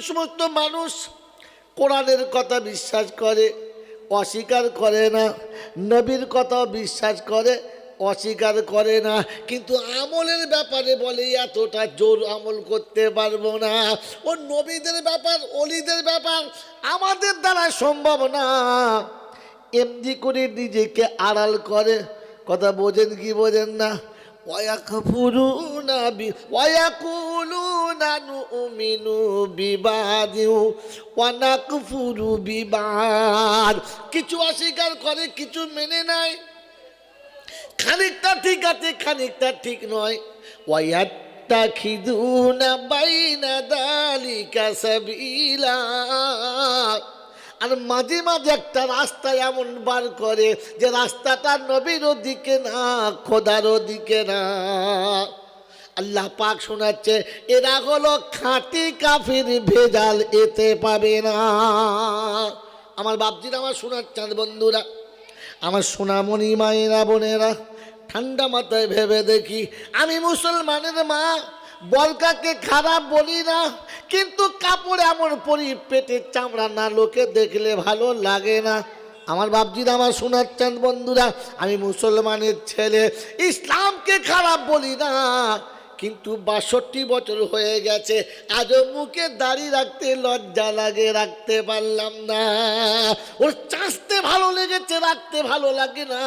সমস্ত মানুষ কোরআনের কথা বিশ্বাস করে, অস্বীকার করে না, নবীর কথাও বিশ্বাস করে, অস্বীকার করে না, কিন্তু আমলের ব্যাপারে বলে এতটা জোর আমল করতে পারবো না। ও নবীদের ব্যাপার, অলিদের ব্যাপার আমাদের দ্বারা সম্ভব না। এমনি করে নিজেকে আড়াল করে। কথা বোঝেন কি বোঝেন না? ওয়ায়াকফুরুনা ওয়ায়াকুলুনা নুমিনু বিবাদিউ ওয়া নাকফুরু বিবাদ। কিছু অস্বীকার করে, কিছু মেনে নেয়, খানিকটা ঠিক আছে, খানিকটা ঠিক নয়। ওয়ায়াত্তাখিযুনা বাইনা যালিকা সাবিলা। আর মাঝে মাঝে একটা রাস্তা এমন বার করে যে রাস্তাটা নবীর দিকে না, খোদার দিকে না। আল্লাহ পাক শোনাচ্ছে, এরা হলো খাঁটি কাফির, ভেজাল এতে পাবে না। আমার বাপজিরা আমার শোনাচ্ছেন বন্ধুরা, আমার সোনামণি মায়েরা বোনেরা, ঠান্ডা মাথায় ভেবে দেখি, আমি মুসলমানের মা, বলকাকে খারাপ বলি না, কিন্তু কাপড় এমন পরি পেটের চামড়া না, লোকে দেখলে ভালো লাগে না। আমার বাপজিরা আমার শোনাচ্ছেন বন্ধুরা, আমি মুসলমানের ছেলে, ইসলামকে খারাপ বলি না, কিন্তু 62 বছর হয়ে গেছে, আজও মুখে দাড়ি রাখতে লজ্জা লাগে, রাখতে পারলাম না। ওর চাষতে ভালো লেগেছে, রাখতে ভালো লাগে না।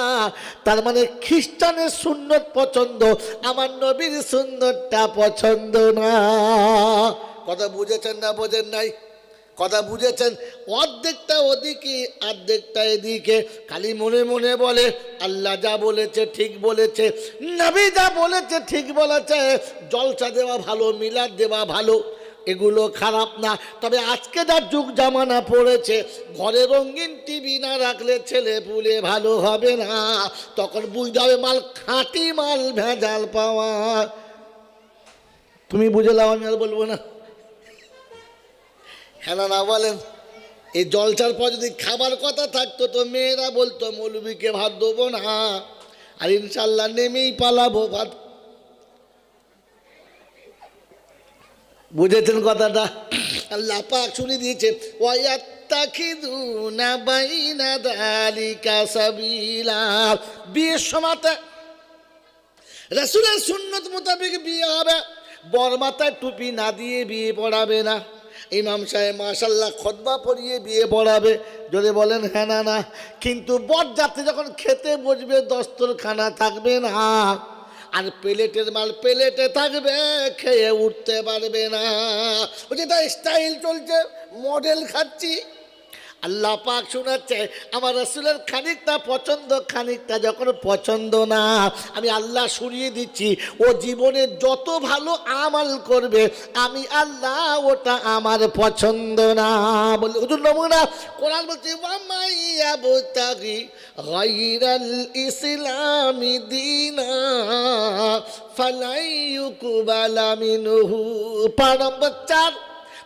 তার মানে খ্রিস্টানের সুন্নত পছন্দ, আমার নবীর সুন্নতটা পছন্দ না। কথা বুঝেছেন না বোঝেন নাই? কথা বুঝেছেন? অর্ধেকটা ওদিকে, অর্ধেকটা এদিকে, খালি মনে মনে বলে আল্লাহ যা বলেছে ঠিক বলেছে, নবী যা বলেছে ঠিক বলেছে, জলসা দেওয়া ভালো, মিলাদ দেওয়া ভালো, এগুলো খারাপ না। তবে আজকে যা যুগ জামানা পড়েছে, ঘরে রঙিন টিভি না রাখলে ছেলে পুলে ভালো হবে না। তখন বুঝতে হবে মাল খাঁটি, মাল ভেজাল পাওয়া। তুমি বুঝে নাও, আমি আর বলবো না। হ্যাঁ না বলেন? এই জলসার পর যদি খাবার কথা থাকতো তো মেয়েরা বলতো মৌলবীকে ভাত দেবো না, আর ইনশাল্লাহ নেমেই পালাবো ভাত। বুঝেছেন কথাটা? আল্লাহ পাক শুনে দিয়েছে, ওয়ায়াত্তাখিযুনা বাইনা যালিকা সাবিলা। বিয়ের সময়তে রাসূলের সুন্নত মোতাবেক বিয়ে হবে, বর মাথায় টুপি না দিয়ে বিয়ে পড়াবে না। ইমাম সাহেব মাশাল্লাহ খুতবা পড়িয়ে বিয়ে পড়াবে, যদি বলেন হ্যাঁ না না। কিন্তু বরযাত্রী যখন খেতে বসবে, দস্তরখানা থাকবে না, আর প্লেটের মাল প্লেটে থাকবে, খেয়ে উঠতে পারবে না। ও যেটা স্টাইল চলছে, মডেল খাচ্ছি। আল্লাহ পাক শোনাচ্ছে, আমার রাসূলের খানিকটা পছন্দ, খানিকটা যখন পছন্দ না, আমি আল্লাহ শুনিয়ে দিচ্ছি, ও জীবনে যত ভালো আমাল করবে, আমি আল্লাহ ওটা আমার পছন্দ না। বলে হুজুর নমুনা কোরআন বলছে, ওয়ামাইয়াবতাগি গায়রাল ইসলামি দীনা ফালাইয়ুকবালা মিনহু। পারা নম্বর 4,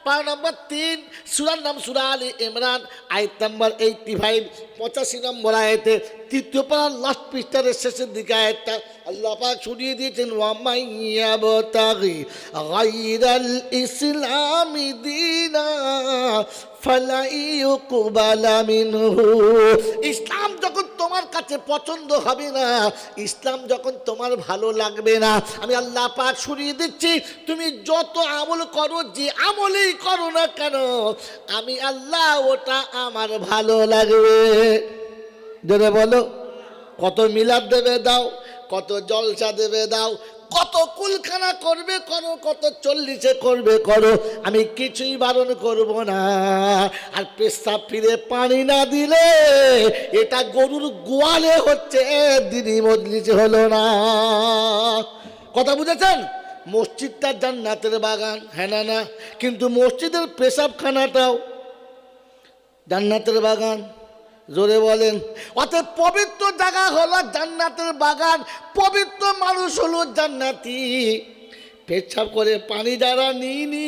পারা নম্বর 3, সূরার নাম সূরা আলে ইমরান, আয়াত নম্বর 85, 85 নম্বর আয়াতে, তৃতীয় পারার লাস্ট পৃষ্ঠার শেষের দিকে আয়াতটা আল্লাহ পাক শুনিয়ে দিয়েছেন, ওয়ামাইয়াবতাগি গায়রাল ইসলামি দীনা ফালাইয়ুকবালা মিনহু। ইসলাম যখন তোমার কাছে পছন্দ হবে না, ইসলাম যখন তোমার ভালো লাগবে না, আমি আল্লাহ পাক শুনিয়ে দিচ্ছি, তুমি যত আমল করো, যে আমলেই করো না কেন, আমি আল্লাহ ওটা আমার ভালো লাগবে। জোরে বলো। কত মিলাদ দেবে দাও, কত জলসা দেবে দাও, কত কুলখানা করবে করো, কত 40-এ করবে করো, আমি কিছুই বারণ করব না। আর পেশাব ফিরে পানি না দিলে এটা গরুর গোয়ালে হচ্ছে, দিনই মজলিসে হলো না। কথা বুঝেছেন? মসজিদটা জান্নাতের বাগান, হ্যাঁ না না, কিন্তু মসজিদের পেশাবখানাটাও জান্নাতের বাগান। জোরে বলেন। অতএব পবিত্র জায়গা হলো জান্নাতের বাগান, পবিত্র মানুষ হলো জান্নাতি। পেচ্ছাপ করে পানি যারা নিইনি,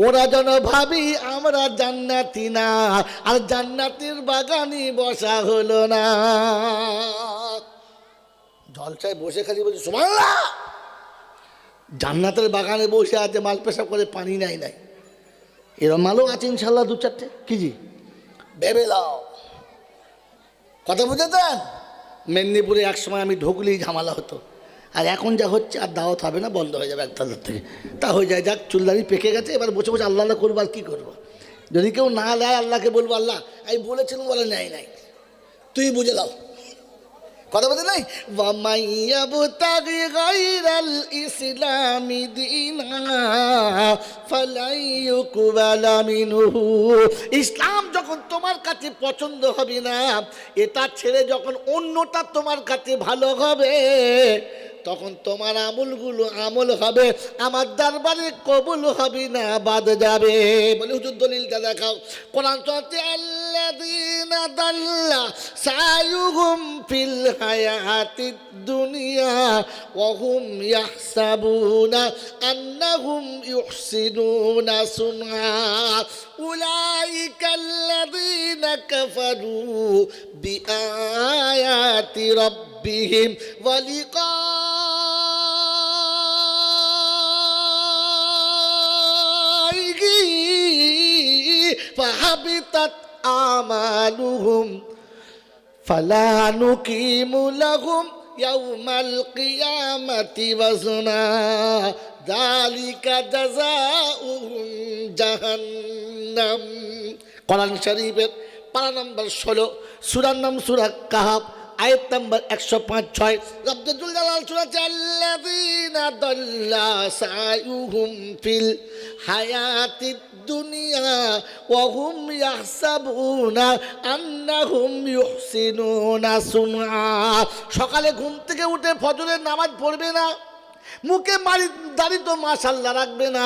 ওরা যেন ভাবি আমরা জান্নাতি না, আর জান্নাতের বাগানই বসা হলো না। জলসায় বসে খালি বলছে সুবহানাল্লাহ, জান্নাতের বাগানে বসে আছে, মাল পেশাব করে পানি নাই। এরম মালও আছে ইনশাল্লাহ 2-4টে। কি জি ভেবে লাও, কথা বুঝেছেন? মেদিনীপুরে একসময় আমি ঢুকলেই ঝামেলা হতো, আর এখন যা হচ্ছে আর দাওয়াত হবে না, বন্ধ হয়ে যাবে একতলার থেকে। তা হয়ে যায়, যাক চুলদারি পেকে গেছে, এবার বসে বসে আল্লাহ আল্লাহ করবো, আর কী করবো? যদি কেউ না নেয় আল্লাহকে বলবো, আল্লাহ আমি বলেছিলাম, বলে নেয় নাই, তুই বুঝে দাও। কথা বলতে নাই, ওয়ামাইয়াবতাগি গায়রাল ইসলামি দীনা ফালাই ইউকবালা মিনহু। ইসলাম যখন তোমার কাছে পছন্দ হবে না, এটা ছেড়ে যখন অন্যটা তোমার কাছে ভালো হবে, তখন তোমার আমলগুলো আমল হবে, আমার দরবারে কবুল হবে না, বাদ যাবে। বলে হুজুর দলিলটা দেখাও। কোরআন শরীফে আল্লাযীনা দাল্লা সায়ুহুম ফিল হায়াতিদ দুনিয়া ওয়া হুম ইয়াহসাবুনা আন্নাহুম ইউহসিনুনা সুনআ উলাইকাল্লাযীনা কাফারু বিআয়াতি রাব্বিহিম ওয়া লিকা فحبطت أعمالهم فلا نقيم لهم يوم القيامة وزنا ذلك جزاؤهم جهنم। কোরআন শরীফের পারা নম্বর 16, সূরার নাম সূরা কাহাফ, আয়াত নম্বর 105-6। রব্বুল জালাল সূরাতে আল্লাযীনা দাল্লা সায়ুহুম ফিল হায়াতিদ দুনিয়া ওয়া হুম ইয়াহসাবুনা আন্নাহুম ইউহসিনুনা সুনআ। সকালে ঘুম থেকে উঠে ফজরের নামাজ পড়বে না, মুখে দাড়ি তো মাশাআল্লাহ রাখবে না,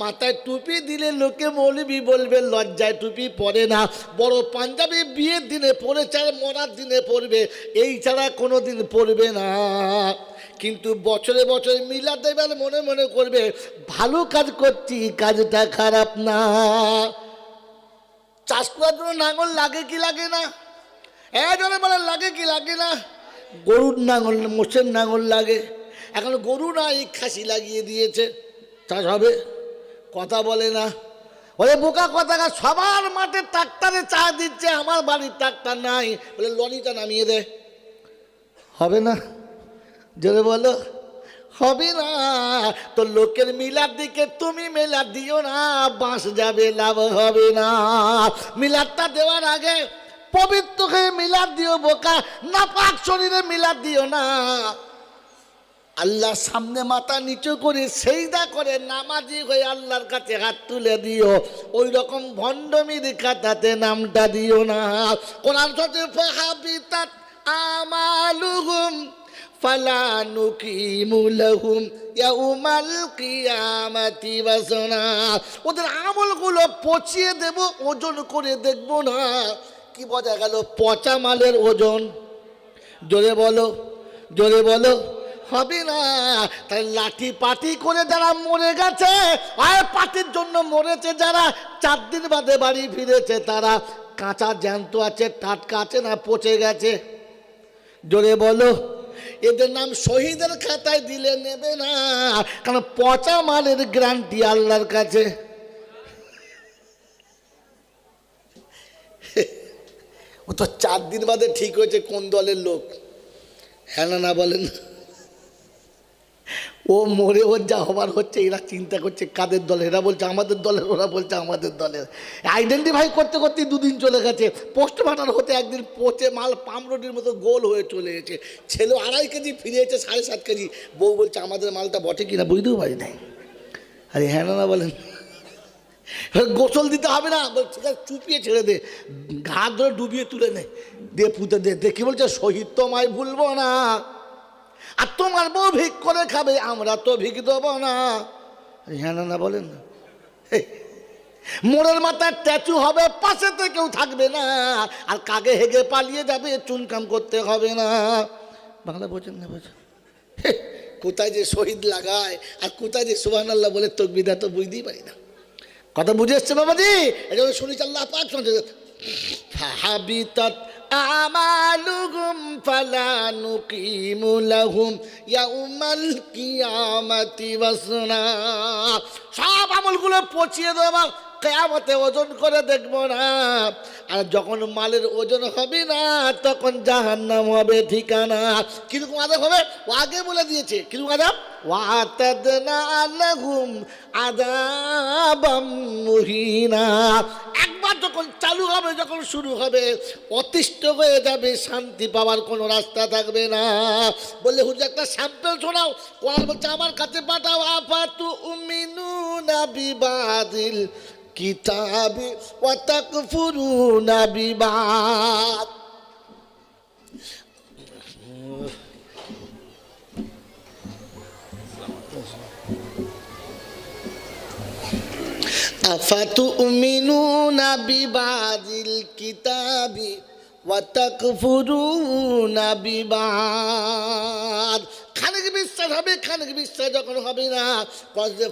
মাথায় টুপি দিলে লোকে মৌলবি বলবে, লজ্জায় টুপি পরে না, বড় পাঞ্জাবি বিয়ের দিনে পরেছে আর মরার দিনে পরবে, এই ছাড়া কোনো দিন পরবে না। কিন্তু বছরে বছরে মিলাদ দেবেন, মনে মনে করবে ভালো কাজ করছি, কাজটা খারাপ না। চাষ করার জন্য নাঙল লাগে কি লাগে না? জনে বলে লাগে কি লাগে না? গরুর নাঙল, মোষের নাঙল লাগে। এখন গরু নাই, খাসি লাগিয়ে দিয়েছে, চাষ হবে? কথা বলে না। বলে বোকা কথা, সবার মাঠে ট্রাক্টরে চা দিচ্ছে, আমার বাড়ির ট্রাক্টর নাই, বলে লরিটা নামিয়ে দে। হবে না? জোরে বলো, হবে না। তো লোকের মিলাদ দিকে তুমি মিলাদ দিও না, বাঁশ যাবে, লাভ হবে না। মিলাদটা দেওয়ার আগে পবিত্র হয়ে মিলাদ দিও বোকা, নাপাক শরীরে মিলাদ দিও না। আল্লাহর সামনে মাথা নিচু করে সেজদা করে নামাজি হয়ে আল্লাহর কাছে হাত তুলে দিও, ওই রকম ভণ্ডমির খাতাতে নামটা দিও না। কোরআন শরীফে ফাহাবিতাত আমালুহুম ফালা নুকিমু লাহুম ইয়াউমাল কিয়ামাতি ওয়াজনা। ওদের আমলগুলো পচিয়ে দেব, ওজন করে দেখব না। কি বোঝা গেল? পচা মালের ওজন। জোরে বলো, জোরে বলো, হবে না। তাই লাঠি পাটি করে যারা মরে গেছে, আর পাটির জন্য মরেছে যারা, 4 দিন বাদে বাড়ি ফিরেছে তারা, কাঁচা জ্যান্ত আছে, টাটকা আছে না পচে গেছে? জোরে বলো। এদের নাম শহীদের খাতায় দিলে নেবে না, কারণ পচা মালের গ্যারান্টি আল্লাহর কাছে। ও তো 4 দিন বাদে ঠিক হয়েছে কোন দলের লোক, হ্যাঁ না বলেন? ও মরে ওর যা হবার হচ্ছে, এরা চিন্তা করছে কাদের দলের, এরা বলছে আমাদের দলের, ওরা বলছে আমাদের দলের। আইডেন্টিফাই করতে করতে 2 দিন চলে গেছে। পোস্টমার্টম হতে একদিন পচে মাল পামরুটির মতো গোল হয়ে চলে গেছে। ছেলে 2.5 কেজি ফিরেছে 7.5 কেজি। বউ বলছে আমাদের মালটা বটে কিনা বুঝতেও পারি নাই। আরে হ্যাঁ না বলেন? গোসল দিতে হবে না, ঠিক আছে চুপিয়ে ছেড়ে দে, ঘাট ধরে ডুবিয়ে তুলে নে, দিয়ে পুঁতে দে। কি বলছে? শহীদ তোমায় ভুলবো না, আর তোমার বউ ভিক করে খাবে, আমরা তো ভিক দেবো না। হ্যাঁ না বলেন না? মোড়ের মাথায় ট্যাচু হবে, পাশেতে কেউ থাকবে না, আর কাগে হেগে পালিয়ে যাবে, চুনকাম করতে হবে না। বাংলা বোঝেন না? বোঝেন? কোথায় যে শহীদ লাগায় আর কোথায় যে সুবহানাল্লাহ বলে তকবীর দেয় তো বুঝতেই পারি না। কথা বুঝে এসছে বাবাজি? এই জন্য শুনেছি আল্লাহ পাক ফাহাবিতাত আমালুহুম ফালা নুকিমু লাহুম ইয়াউমাল কিয়ামাতি ওয়াজনা। সব আমলগুলো পচিয়ে দেবো, কিয়ামতে ওজন করে দেখবো না। আর যখন মালের ওজন হবে না তখন জাহান্নাম হবে ঠিকানা। কিরকম আযাব হবে ও আগে বলে দিয়েছে। কিরকম আযাব? ওয়াতাদনা লাহুম আযাবাম মুহিনা। একবার যখন চালু হবে, যখন শুরু হবে, অতিষ্ঠ হয়ে যাবে, শান্তি পাওয়ার কোনো রাস্তা থাকবে না। বললে হুজুর একটা স্যাম্পল শোনাও। কোরআন বলছে আমার কাছে পাঠাও। আফাতু উমিনুনা বিবাদিল কিতাবি ওয়া তাকফুরুনা বিবাদ। আফাতুমিনুনা বিবাদিল কিতাবি ওয়া তাকফুরুনা বিবাদ। খানিক বিশ্বাস হবে, খানিক বিশ্বাস যখন হবে না,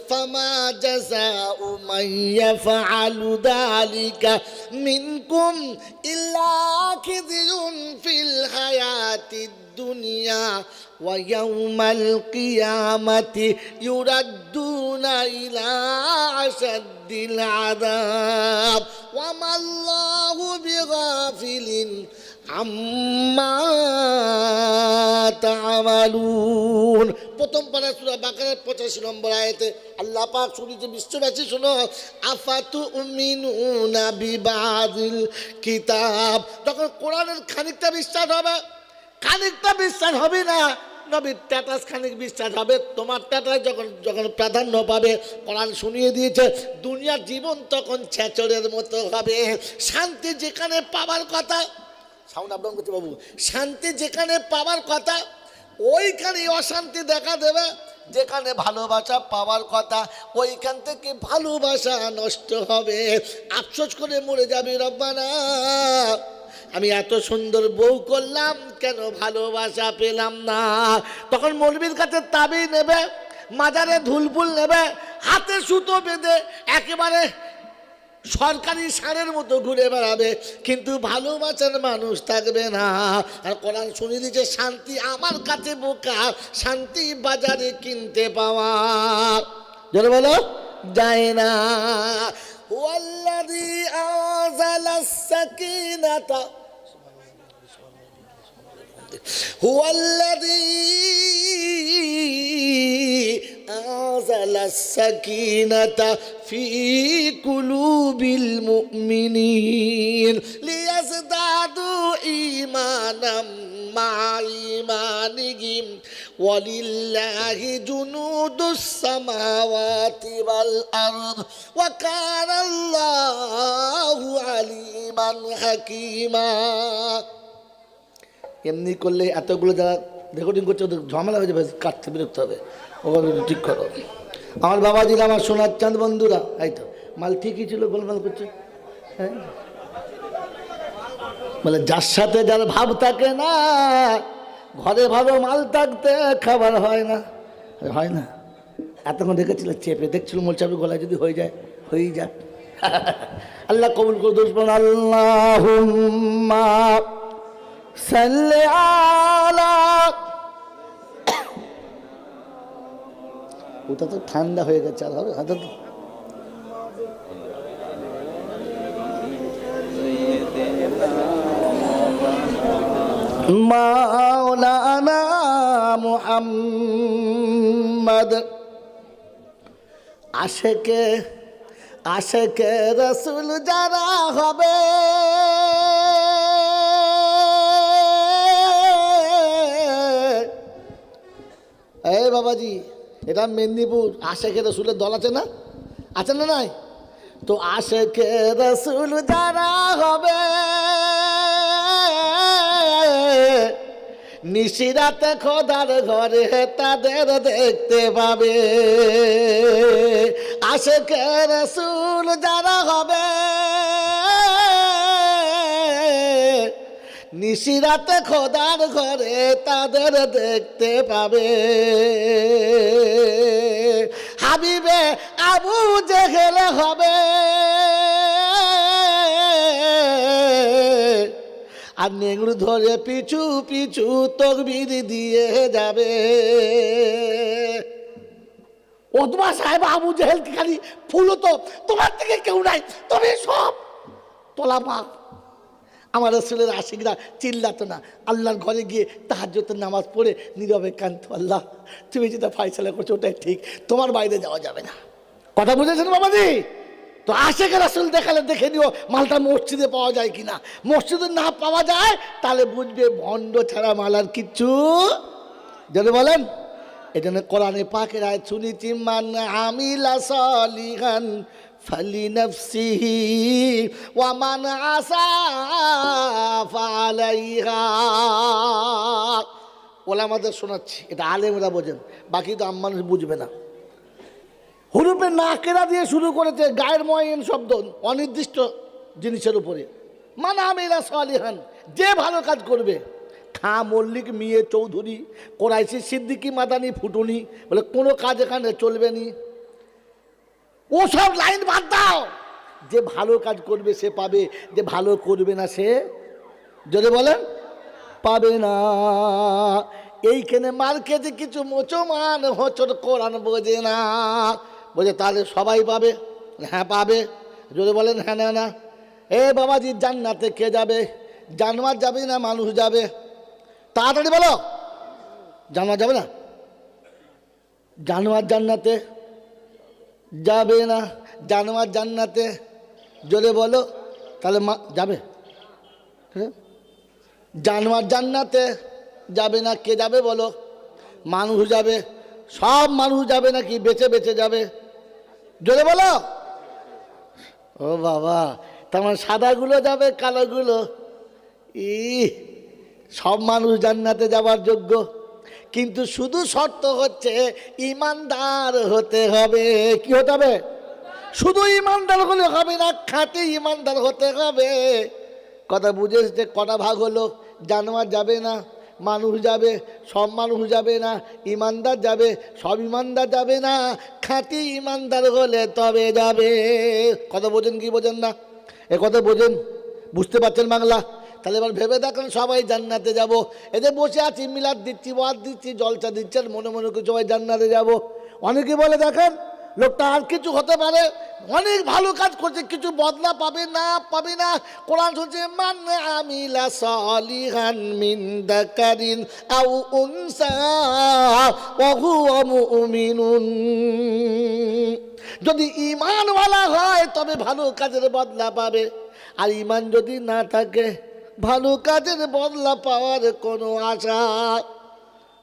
ফামা জাযাউ মান ইয়াফআলু যালিকা মিনকুম ইল্লা খিযুন ফিল হায়াতিদ দুনিয়া ওয়া ইয়াউমাল কিয়ামাতি ইউরাদ্দুনা ইলা আশাদ্দিল আযাব ওয়া মাল্লাহু বিগাফিলিন আম্মা তা'মালুন। প্রথম পারা সূরা বাকারার 85 নম্বর আয়াতে আল্লাহ পাক শুনিয়েছে, বিশ্ববাসী শোনো, আফাতু উমিনুনা বিবাদিল কিতাব। যখন কোরআনের খানিকটা বিশ্বাস হবে, খানিকটা বিশ্বাস হবে না, নবীর স্ট্যাটাস খানিক বিশ্বাস হবে, তোমার স্ট্যাটাস যখন যখন প্রাধান্য পাবে। কোরআন শুনিয়ে দিয়েছে দুনিয়ার জীবন তখন ছেচড়ের মতো হবে। শান্তি যেখানে পাওয়ার কথা, সাউন্ড আপ ডাউন করছে বাবু, শান্তি যেখানে পাওয়ার কথা ওইখানে অশান্তি দেখা দেবে। যেখানে ভালোবাসা পাওয়ার কথা ওইখান থেকে ভালোবাসা নষ্ট হবে। আফসোস করে মরে যাবে, রব্বানা আমি এত সুন্দর বউ করলাম, কেন ভালোবাসা পেলাম না। তখন মৌলবীর কাছে তাবিজ নেবে, মাজারে ধুলফুল নেবে, হাতে সুতো বেঁধে একেবারে সরকারি ষাঁড়ের মতো ঘুরে বেড়াবে, কিন্তু ভালোবাসার মানুষ থাকবে না। আর কোরআন শুনিয়ে দিচ্ছে শান্তি আমার কাছে বোকা, শান্তি বাজারে কিনতে পাওয়া যারা বলো যায় না। ওয়াল্লাযী আনজালাস সাকিনাতা হুয়াল্লাযী আনজালাস সাকিনাতা ফি কুলুবিল মুমিনিন লিয়াজদাদু ঈমানাম মা ঈমানিহিম ওয়ালিল্লাহি জুনুদুস সামাওয়াতি ওয়াল আরদ ওয়া কানাল্লাহু আলিমান হাকীমা। এমনি করলে এতগুলো যারা রেকর্ডিং করছে ওদের ঝামেলা হয়ে যাবে, কাটতে বিরক্ত হবে। ওভাবে ঠিক করো। আমার বাবাজির, আমার সোনার চাঁদ বন্ধুরা, এই তো মাল ঠিকই ছিল, গোলমাল করছে। হ্যাঁ বলে যার সাথে যার ভাব থাকে না, ঘরে ভালো মাল থাকতে খাবার হয় না, হয় না। এতক্ষণ দেখেছিল চেপে দেখছিল মোলচাপের গলায় যদি হয়ে যায়, হয়েই যাক। আল্লাহ কবুল করে দুশ্মন। আল্লাহুম্মা সাল্লি আলা, ওটা তো ঠান্ডা হয়ে গেছে, আর হবে হাতে তো। মাওলানা মুহাম্মদ আশেকে আশেকে রাসূল যারা হবে, এই বাবাজি এটা মেদিনীপুর, আশেকে রাসূলের দল আছে না, আছে না নাই? তো আশেকে রাসূল যারা হবে নিশিরাতে খোদার ঘরে তাদের দেখতে পাবে। আশেকে রাসূল যারা হবে নিশিরাতে খোদার ঘরে তাদের দেখতে পাবে। হাবিবে আবু জেহেল হবে আর নেংড়ু ধরে পিছু পিছু তকবীর দিয়ে যাবে। ওতবা সাহেব আবু জেহেল খালি ফুলো তো, তোমার থেকে কেউ নাই, তবে সব তোলা পাক। আমার রাসূলের আশিকরা চিল্লাতো না, আল্লাহর ঘরে গিয়ে তাহাজ্জুদের নামাজ পড়ে নীরবে কাঁদতো, আল্লাহ তুমি যেটা ফয়সালা করছো ওটাই ঠিক, তোমার বাইরে যাওয়া যাবে না। কথা বুঝেছেন বাবাজি? তো আশিক রাসূল দেখালে দেখে নিও মালটা মসজিদে পাওয়া যায় কিনা। মসজিদে না পাওয়া যায় তাহলে বুঝবে ভণ্ড ছাড়া মাল আর কিচ্ছু। যদি বলেন এই জন্য কোরআনে পাকের আয়াত শুনেছি, মান আমিলা সালিহান ফালিনাফসিহি ওয়া মান আসা ফালাইহা। ওলামাদের শোনাচ্ছি, এটা আলেমরা বোঝেন, বাকি তো আম মানুষ বুঝবে না। হুরুপে নাকেরা দিয়ে শুরু করেছে গায়ের ময়ন শব্দ অনির্দিষ্ট জিনিসের উপরে। মান আমিলা সালিহান, যে ভালো কাজ করবে। খা মল্লিক, মিয়ে চৌধুরী, কোরাইশি, সিদ্দিকি, মাদানি, ফুটুনি, বলে কোনো কাজ এখানে চলবে নি। ওসব লাইন বাদ দাও, যে ভালো কাজ করবে সে পাবে, যে ভালো করবে না সে যদি বলেন পাবে না। এইখানে মার্কেটে কিছু মুসলমান হচর কোরআন বোঝে না, বোঝে তাহলে সবাই পাবে। হ্যাঁ পাবে, যদি বলেন হ্যাঁ না না। এ বাবাজি জান্নাতে কে যাবে? জানোয়ার যাবে না মানুষ যাবে? তাড়াতাড়ি বলো, জানোয়ার যাবে না? জানোয়ার জান্নাতে যাবে না, জানোয়ার জান্নাতে জোরে বলো, তাহলে যাবে। জানোয়ার জান্নাতে যাবে না, কে যাবে বলো? মানুষ যাবে। সব মানুষ যাবে নাকি বেঁচে বেঁচে যাবে? জোরে বলো। ও বাবা, তার মানে সাদাগুলো যাবে, কালোগুলো? সব মানুষ জান্নাতে যাবার যোগ্য, কিন্তু শুধু শর্ত হচ্ছে ইমানদার হতে হবে। কি হতে হবে? শুধু ইমানদার হলে হবে না, খাঁটি ইমানদার হতে হবে। কথা বুঝে এসেছে? কটা ভাগ হলো? জানোয়ার যাবে না, মানুষ যাবে, সব মানুষ যাবে না, ইমানদার যাবে, সব ইমানদার যাবে না, খাঁটি ইমানদার হলে তবে যাবে। কথা বোঝেন কি বোঝেন না? এ কথা বোঝেন? বুঝতে পারছেন বাংলা? তাহলে এবার ভেবে দেখেন সবাই জান্নাতে যাব। এদের বসে আছি, মিলাদ দিচ্ছি, ওয়াজ দিচ্ছি, জলসা দিচ্ছি, আর মনে মনে করে সবাই জান্নাতে যাব। অনেকে বলে দেখেন লোকটা আর কিছু হতে পারে, অনেক ভালো কাজ করছে, কিছু বদলা পাবে না, পাবে না। কোরআন শুনছে মান আমিলা সালিহান মিন যাকারিন আও উনসা ওয়া হুয়া মুমিনুন। যদি ঈমানওয়ালা হয় তবে ভালো কাজের বদলা পাবে, আর ঈমান যদি না থাকে ভালো কাজের বদলা পাওয়ার কোনো আশা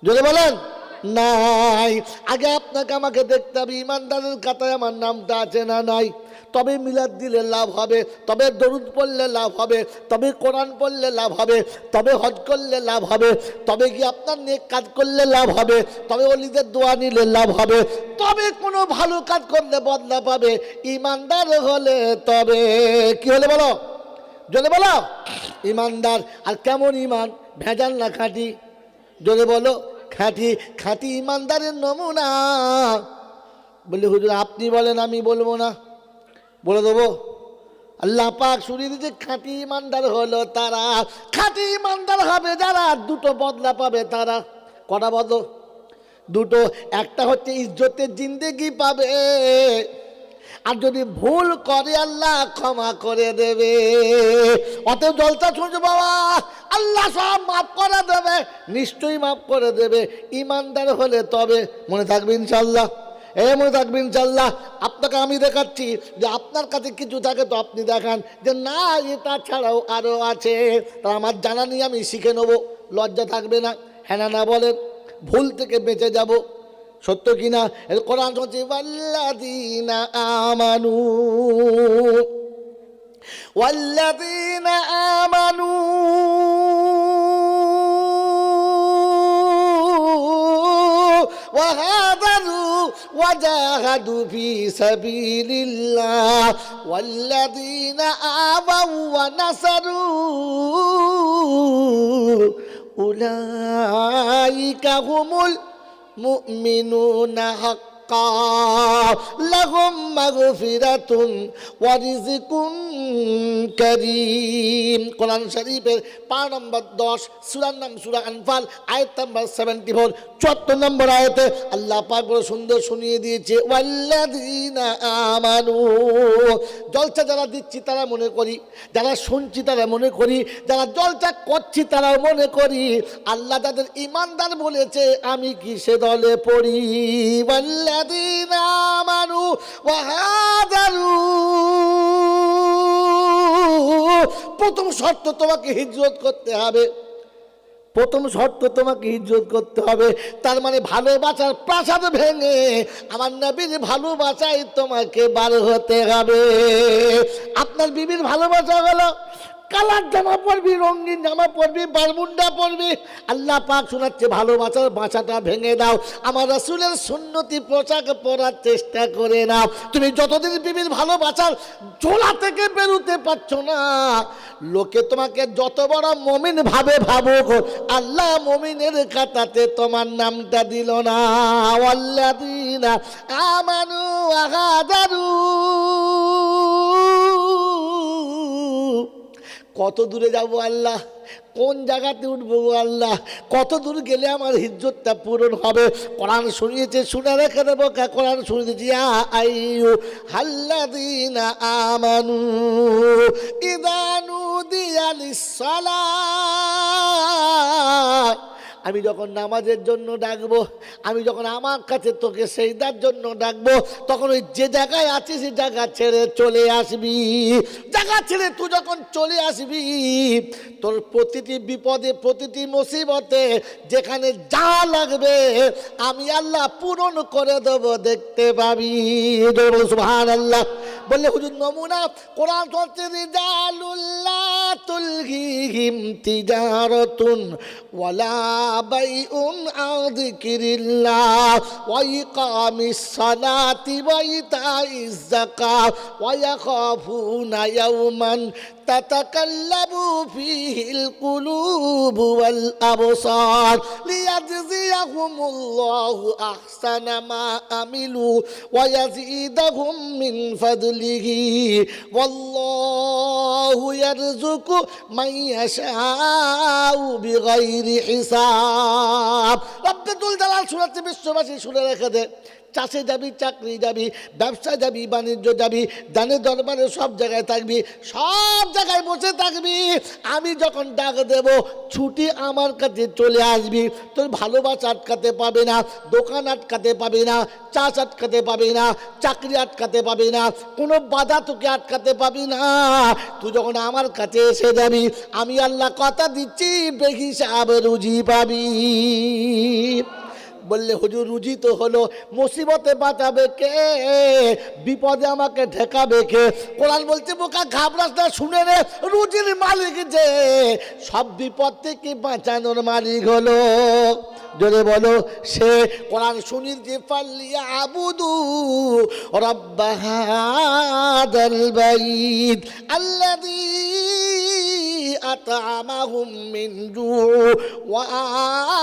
যদি বলেন নাই। আগে আপনাকে আমাকে দেখতে হবে ইমানদারের খাতায় আমার নামটা আছে না নাই, তবে মিলাদ দিলে লাভ হবে, তবে দরুদ পড়লে লাভ হবে, তবে কোরআন পড়লে লাভ হবে, তবে হজ করলে লাভ হবে, তবে কি আপনার নেক কাজ করলে লাভ হবে, তবে ওলিদের দোয়া নিলে লাভ হবে, তবে কোনো ভালো কাজ করলে বদলা পাবে। ইমানদার হলে তবে কি হলে বলো, যদি বলো ইমানদার। আর কেমন ইমান? ভেজাল না খাঁটি? যদি বলো খাঁটি। খাঁটি ইমানদারের নমুনা বলে হুজুর আপনি বলেন, আমি বলবো না, বলে দেবো। আল্লাহ পাক শুনিয়ে দিচ্ছে খাঁটি ইমানদার হলো তারা, খাঁটি ইমানদার হবে যারা, দুটো বদলা পাবে তারা। কটা বদল? দুটো। একটা হচ্ছে ইজ্জতের জিন্দেগি পাবে, আর যদি ভুল করে আল্লাহ ক্ষমা করে দেবে। অতএব জলসা শুনছো বাবা, আল্লাহ সব মাফ করে দেবে, নিশ্চয়ই মাফ করে দেবে। ইমানদার হলে তবে মনে থাকবে ইনশাল্লাহ। মনে থাকবে ইনশাল্লাহ। আপনাকে আমি দেখাচ্ছি যে আপনার কাছে কিছু থাকে তো আপনি দেখান যে না এটা ছাড়াও আরও আছে, তা আমার জানা নিয়ে আমি শিখে নেবো, লজ্জা থাকবে না। হ্যাঁ না বলেন, ভুল থেকে বেঁচে যাব। সত্য কিনা? এর কোরআন হচ্ছে ওয়াল্লাযীনা আমানু ওয়াল্লাযীনা আমানু ওয়া হাদারু ওয়া জাহাদু ফি সাবিলিল্লাহ ওয়াল্লাযীনা আমানু ওয়া নাসারু উলাইকা হুমুল মুমিনুনা হাক্কান। হাক্কা লাহুম মাগফিরাতুন ওয়া রিজকুন কারীম। কোরআন শরীফের পারা নম্বর 10, সূরার নাম সূরা আনফাল, আয়াত নম্বর 74, 74 নম্বর আয়াতে আল্লাহ পাক বড় সুন্দর শুনিয়ে দিয়েছে, ওয়াল্লাযীনা আমানু। জলসা যারা দিচ্ছি তারা মনে করি, যারা শুনছি তারা মনে করি, যারা জলসা করছি তারা মনে করি আল্লাহ যাদের ইমানদার বলেছে আমি কি সে দলে পড়ি। ওয়াল্লাযীনা আমানু ওয়া হাজারু। প্রথম শর্ত তোমাকে হিজরত করতে হবে, প্রথম শর্ত তোমাকে হিজরত করতে হবে। তার মানে ভালোবাসার প্রাসাদ ভেঙে আমার নবীর ভালোবাসায় তোমাকে বার হতে হবে। আপনার বিবির ভালোবাসা হলো কালার জামা পরবি, রঙিন জামা পরবি, বারমুন্ডা পরবি। আল্লাহ পাক শোনাচ্ছে ভালোবাসার বাঁচাটা ভেঙে দাও, আমার রাসূলের সুন্নতি পোশাক পরার চেষ্টা করে নাও। তুমি যতদিন বিবির ভালোবাসার ঝোলা থেকে বেরোতে পারছো না, লোকে তোমাকে যত বড় মুমিন ভাবে ভাবুক, আল্লাহ মুমিনের খাতাতে তোমার নামটা দিল না। ওয়াল্লাযীনা আমানু ওয়া হাজারু। কত দূরে যাবো আল্লাহ, কোন জায়গাতে উঠবো আল্লাহ, কত দূর গেলে আমার হিজ্জতটা পূরণ হবে? কোরআন শুনিয়েছে, শুনে রেখে দেবো। কোরআন শুনিয়েছে, ইয়া আইয়ুহাল্লাযীনা আমানু ইযা নুদিয়া লিস-সালাহ। আমি যখন নামাজের জন্য ডাকবো, আমি যখন আমার কাছে তোকে সেজদার জন্য ডাকবো, তখন ওই যে জায়গায় আছিস সেই জায়গা ছেড়ে চলে আসবি। জায়গা ছেড়ে তুই যখন চলে আসবি, তোর প্রতিটি বিপদে প্রতিটি মুসিবতে যেখানে যা লাগবে আমি আল্লাহ পূরণ করে দেবো, দেখতে পাবি। সুবহানাল্লাহ। বললে হুজুর নমুনা, কোরআন বলছে রিজালুল্লাহ তুলহিহিম তিজারাতুন ওয়ালা বাইউন আন যিকরিল্লাহ ওয়া ইকামিস সালাতি ওয়া ইতাইজ যাকাত ওয়া ইয়াখাফুনা ইয়াওমান তাতাকাল্লাবু ফীহিল কুলুবু ওয়াল আবসার লিয়াজজিয়াহুমুল্লাহু আহসানা মা আমিলু ওয়া ইয়াজিদাহুম মিন ফাদলিহি ওয়াল্লাহু ইয়ারযুকু মান ইয়াশাউ বিগাইরি হিসাব। রব্বুল জালাল শোনাচ্ছে, বিশ্ববাসী শুনে রেখে দে। চাষে যাবি, চাকরি যাবি, ব্যবসা যাবি, বাণিজ্য যাবি, দানের দরবারে সব জায়গায় থাকবি, সব জায়গায় বসে থাকবি। আমি যখন ডাক দেব ছুটি আমার কাছে চলে আসবি। তোর ভালোবাসা আটকাতে পাবে না, দোকান আটকাতে পাবে না, চাষ আটকাতে পাবে না, চাকরি আটকাতে পাবে না, কোনো বাধা তোকে আটকাতে পাবি না। তুই যখন আমার কাছে এসে যাবি, আমি আল্লাহ কথা দিচ্ছি বেহিসাব রুজি পাবি। বললে হুজুর রুজি তো হলো, মুসিবতে বাঁচাবে কে, বিপদে আমাকে ঠেকাবে কে? কোরআন বলছে বোকা ঘাবড়াস না, শুনে রে, রুজির মালিক যে সব বিপদ থেকে বাঁচানোর মালিক হলো, জোরে বলো সে। কোরআন শুনির যে ফাল্লিয়া আবুদু রাব্বা হাদাল বাইত আল্লাযী আত'আমাহুম মিন জু' ওয়া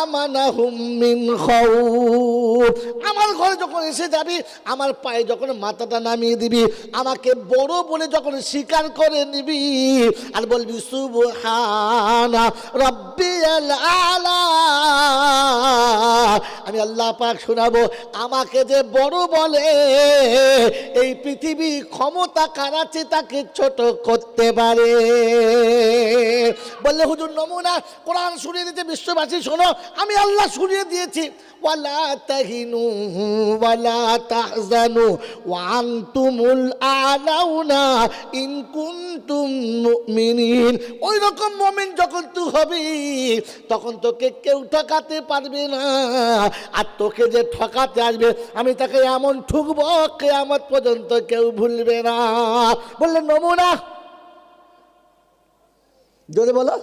আমানাহুম মিন খাউফ। আমার ঘরে যখন এসে যাবি, আমার পায়ে যখন মাথাটা নামিয়ে দিবি, আমাকে বড় বলে যখন স্বীকার করে নিবি আর বলবি সুবহানা রাব্বিয়াল আলা, আমি আল্লাহ পাক শোনাবো আমাকে যে বড় বলে, এই পৃথিবী ক্ষমতা কার আছে তাকে ছোট করতে পারে। বললে হুজুর নমুনা, কোরআন শুনিয়ে দিতে বিশ্ববাসী শোনো, আমি আল্লাহ শুনিয়ে দিয়েছি, ওয়ালা তাহিনু ওয়ালা তাহজানু ওয়া আনতুমুল আলাউনা ইন কুনতুম মুমিনিন। ওই রকম মুমিন যখন তুই হবি, তখন তোকে কেউ ঠকাতে পারবে না। আর তোকে যে ঠকাতে আসবে, আমি তাকে এমন ঠুকবো কিয়ামত পর্যন্ত কেউ ভুলবে না। বললেন নমুনা, জোরে বলো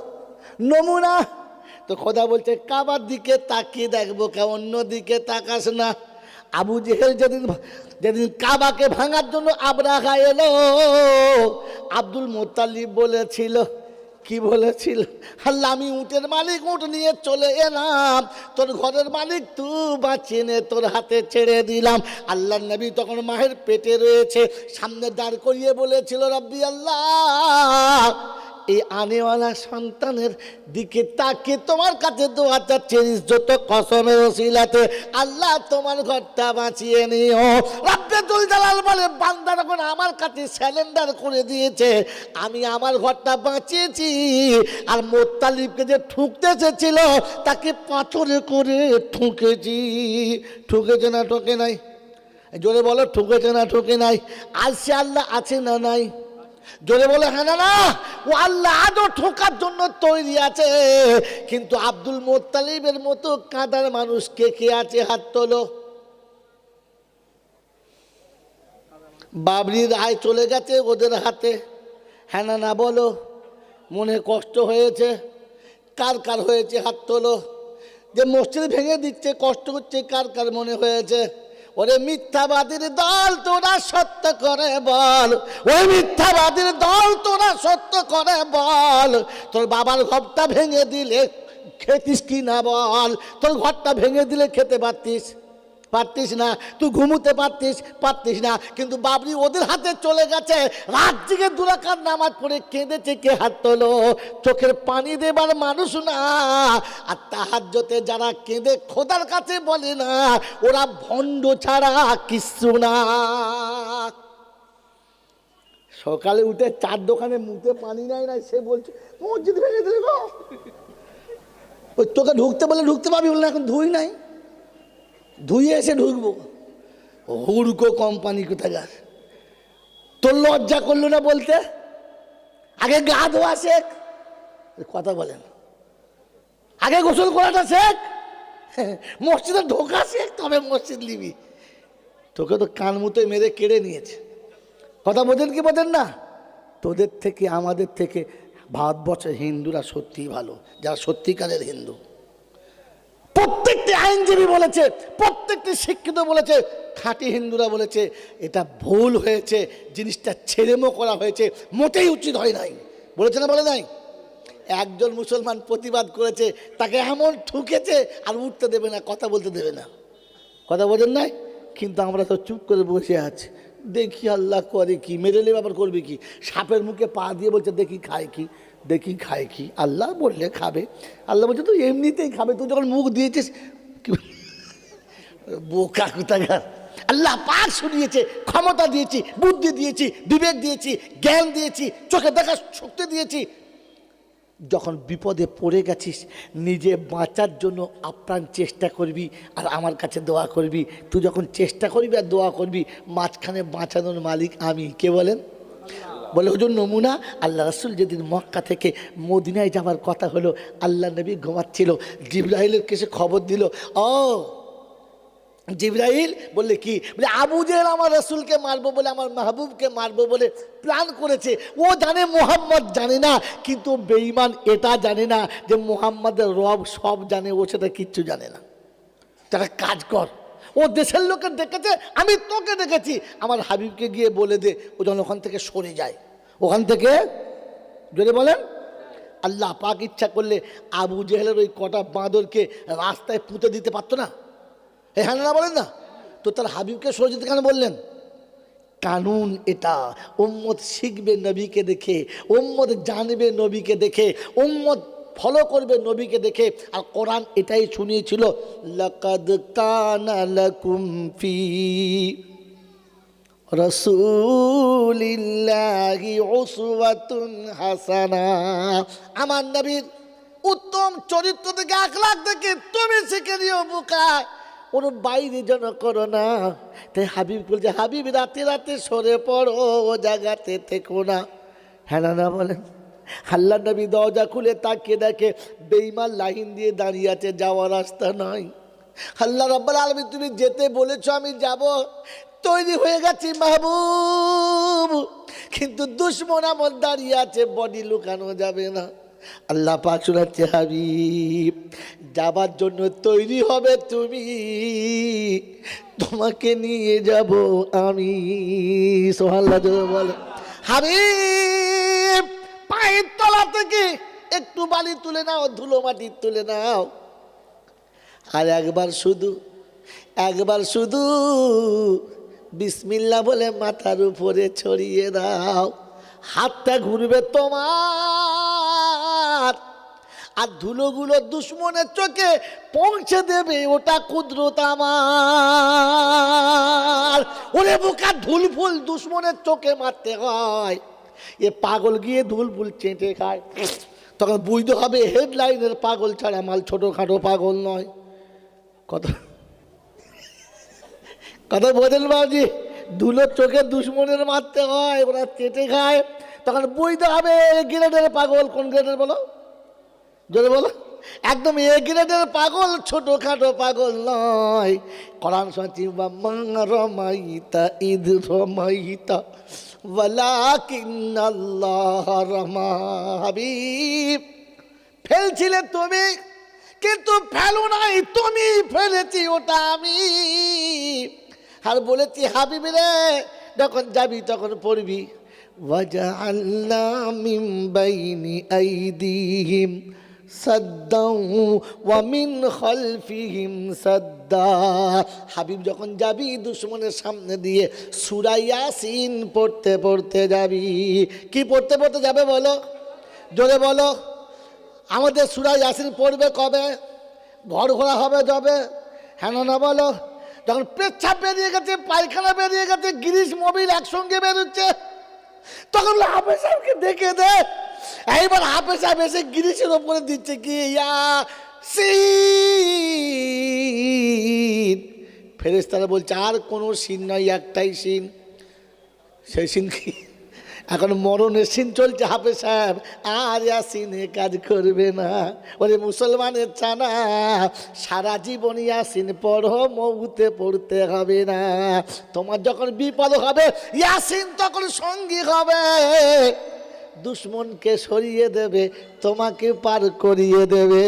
নমুনা। তো খোদা বলছে কাবার দিকে তাকিয়ে দেখবো, কে অন্য দিকে তাকাস না। আবু জেহেল যেদিন কাবাকে ভাঙার জন্য আবরাহা এলো, আব্দুল মুত্তালিব বলেছিল কি বলেছিল? আল্লাহ আমি উটের মালিক, উট নিয়ে চলে এলাম, তোর ঘরের মালিক তুই বাঁচিয়ে নে, তোর হাতে ছেড়ে দিলাম। আল্লাহ নবী তখন মায়ের পেটে রয়েছে, সামনে দাঁড় করিয়ে বলেছিল রব্বি আল্লাহ, এই আনেওয়ালা সন্তানের দিকে তাকে তোমার কাছে দোয়া চাচ্ছে, ইজ্জত কসমের ওসিলাতে আল্লাহ তোমার ঘরটা বাঁচিয়ে নিও। রব্বে দুল জালাল বলে বান্দা যখন আমার কাছে স্যালেন্ডার করে দিয়েছে, আমি আমার ঘরটা বাঁচিয়েছি, আর মোত্তালিবকে যে ঠুকতে এসেছিল তাকে পাথরে করে ঠুকেছি। ঠুকেছে না ঠকে নাই? জোরে বলো, ঠুকেছে না ঠকে নাই? আজ সে আল্লাহ আছে না নাই? জোরে বলে হ্যাঁ না না? ও আল্লাহ আজও ঠোকার জন্য তৈরি আছে। কিন্তু আব্দুল মোত্তালিবের মতো কাঁদার মানুষ কে কে আছে? হাত তোলো। বাবরির আয় চলে গেছে ওদের হাতে, হ্যাঁ না না বলো? মনে কষ্ট হয়েছে? কার কার হয়েছে? হাত তোলো। যে মসজিদ ভেঙে দিচ্ছে কষ্ট হচ্ছে, কার কার মনে হয়েছে? ওরে মিথ্যাবাদীর দল তোরা সত্য করে বল, ওই মিথ্যাবাদীর দল তোরা সত্য করে বল, তোর বাবার ঘরটা ভেঙে দিলে খেতিস কি না বল? তোর ঘরটা ভেঙে দিলে খেতে পারতিস না, তুই ঘুমোতে পারতিস না, কিন্তু বাবরি ওদের হাতে চলে গেছে। রাত জেগে 2 রাকাত নামাজ পড়ে কেঁদেছে, কে? হাত তোলো। চোখের পানি দেবার মানুষ না, আর তাহাজ্জুদে যারা কেঁদে খোদার কাছে বলে না, ওরা ভণ্ড ছাড়া কিছু না। সকালে উঠে 4 দোকানে মুখে পানি নাই, সে বলছে মসজিদ ভেঙে দিলে গো। ওই তোকে ঢুকতে বলে ঢুকতে পারবি বলে, এখন ধুই নাই, ধুয়ে এসে ঢুকবো। হুড়কো কোম্পানি কোথাকার, তোর লজ্জা করলো না বলতে? আগে গা ধোয়া শেখ, কথা বলেন, আগে গোসল করাটা শেখ, মসজিদে ঢোকা শেখ, তবে মসজিদ নিবি। তোকে তো কান মুতে মেরে কেড়ে নিয়েছে। কথা বোঝেন কি বোঝেন না? তোদের থেকে আমাদের থেকে ভারতবর্ষের হিন্দুরা সত্যিই ভালো, যারা সত্যিকারের হিন্দু। প্রত্যেকটি আইনজীবী বলেছে, প্রত্যেকটি শিক্ষিত বলেছে, খাঁটি হিন্দুরা বলেছে এটা ভুল হয়েছে, জিনিসটা ছেড়েমো করা হয়েছে, মোটেই উচিত হয় নাই। বলেছে না বলে নাই? একজন মুসলমান প্রতিবাদ করেছে, তাকে এমন ঠুকেছে আর উঠতে দেবে না, কথা বলতে দেবে না। কথা বোঝেন নাই? কিন্তু আমরা তো চুপ করে বসে আছি, দেখি আল্লাহ করে কি, মেরে নেবে আবার করবে কি? সাপের মুখে পা দিয়ে বলছে দেখি খায় কি, আল্লাহ বললে খাবে, আল্লাহ বলছে তুই এমনিতেই খাবে, তুই যখন মুখ দিয়েছিস। বোকা কোথাকার! আল্লাহ পাক শুনিয়েছে, ক্ষমতা দিয়েছি, বুদ্ধি দিয়েছি, বিবেক দিয়েছি, জ্ঞান দিয়েছি, চোখে দেখার শক্তি দিয়েছি। যখন বিপদে পড়ে গেছিস, নিজে বাঁচার জন্য আপ্রাণ চেষ্টা করবি আর আমার কাছে দোয়া করবি। তুই যখন চেষ্টা করবি আর দোয়া করবি, মাঝখানে বাঁচানোর মালিক আমি। কে বলেন? বলে হুজুর নমুনা, আল্লাহ রাসূল যেদিন মক্কা থেকে মদিনায় যাওয়ার কথা হলো, আল্লাহ নবী ঘুমাচ্ছিল, জিবরাইলের কাছে খবর দিল। ও জিবরাইল বললে কি? বলে আবু জেহেল আমার রাসূলকে মারবো বলে, আমার মাহবুবকে মারবো বলে প্ল্যান করেছে। ও জানে মুহাম্মদ জানে না, কিন্তু বেঈমান এটা জানে না যে মুহাম্মাদের রব সব জানে, ও সেটা কিচ্ছু জানে না। তারা কাজ কর, ও দেশের লোকের ডেকেছে, আমি তোকে ডেকেছি, আমার হাবিবকে গিয়ে বলে দে ও যেন ওখান থেকে সরে যায়। ওখান থেকে যদি বলেন, আল্লাহ পাক ইচ্ছা করলে আবু জেহেলের ওই কটা বাঁদরকে রাস্তায় পুঁতে দিতে পারতো না? হ্যাঁ না বলেন না? তো তার হাবিবকে সরে যেতে কেন বললেন? কানুন এটা, উম্মত শিখবে নবীকে দেখে, উম্মত জানবে নবীকে দেখে, উম্মত ফলো করবে নবীকে দেখে। আর কোরআন এটাই শুনিয়েছিল, লাকাদ কানা লাকুম ফি রাসূলিল্লাহি উসওয়াতুন হাসানা। আমার নবীর উত্তম চরিত্র থেকে, আখলাক থেকে তুমি শিখে নিও বোকা, ওর বাইরে যেন করো না। তাই হাবিব বলছে, হাবিব রাতে রাতে সরে পড়ো, ও জায়গাতে থেকো না। হ্যাঁ না বলেন? আল্লাহ নবী দরজা খুলে তাকিয়ে দেখে বেঈমান লাইন দিয়ে দাঁড়িয়ে আছে, যাওয়ার রাস্তা নয়। আল্লাহ রাব্বুল আলামিন তুমি যেতে বলেছো, আমি যাব, তৈরি হয়ে গেছি মাহবুব, কিন্তু দুশমন আমার দাঁড়িয়ে আছে, বডি লুকানো যাবে না। আল্লাহ পাক শোনাচ্ছে, হাবিব যাবার জন্য তৈরি হবে তুমি, তোমাকে নিয়ে যাব আমি। সুবহানাল্লাহ বলে, হাবিব পায়ের তলা থেকে একটু বালি তুলে নাও, ধুলো মাটি তুলে নাও, আর একবার শুধু বিসমিল্লাহ বলে মাথার উপরে ছড়িয়ে দাও। হাতটা ঘুরবে তোমার, আর ধুলোগুলো দুশ্মনের চোখে পৌঁছে দেবে, ওটা কুদরত আমার। ওরে বোকা, ধুল ফুল দুশ্মনের চোখে মারতে হয়। এ পাগল গিয়ে ধুল ফুল চেটে খায়, তখন বুঝতে হবে হেডলাইনের পাগল ছাড়া মাল ছোটোখাটো পাগল নয়। কথা বোঝেন বাবুজি? ধুলোর চোখে দুশ্মনের মারতে হয়, ওরা চেটে খায়, তখন বুঝতে হবে গ্রেডের পাগল। কোন গ্রেডের বলো, জোরে বলো। একদম এ গ্রেডের পাগল, ছোটখাটো পাগল নয়। কোরআন শুনছি, রমাইতা ঈদ রমাইতা ওয়ালাকিন্নাল্লাহ রামা। হাবিব, ফেলছিলে তুমি, কিন্তু ফেলো নাই তুমি, ফেলেছি ওটা আমি। আর বলেছি হাবিব রে, যখন যাবি তখন পড়বি, ওয়াজআলনা মিন বাইনি আইদিহিম সাদ্দাও ওয়া মিন খালফিহিম সাদ্দা। হাবিব যখন যাবি দুশ্মনের সামনে দিয়ে সূরা ইয়াসিন পড়তে পড়তে যাবি। কি পড়তে পড়তে যাবে বলো, জোরে বলো। আমাদের সূরা ইয়াসিন পড়বে কবে? ঘর ঘোরা হবে যাবে, হ্যাঁ না বলো? যখন পেচ্ছাপ বেরিয়ে গেছে, পায়খানা বেরিয়ে গেছে, গিরিশ মোবিল একসঙ্গে বেরোচ্ছে, তখন হাফেজ সাহেবকে দেখে দে। এইবার হাফেজ সাহেব এসে গিরিশের ওপরে দিচ্ছে কি ইয়াসিন। ফেরেশতারা বলছে আর কোনো সিন নয়, একটাই সিন। সেই সিন কি? এখন মরণের সিন চলছে। হাফেজ সাহেব আর ইয়াসিনে কাজ করবে না। ওরে মুসলমানের চানা, সারা জীবন ইয়াসিন পড়ো, মৌতে পড়তে হবে না। তোমার যখন বিপদ হবে ইয়াসিন তখন সঙ্গী হবে, দুশ্মনকে সরিয়ে দেবে, তোমাকে পার করিয়ে দেবে।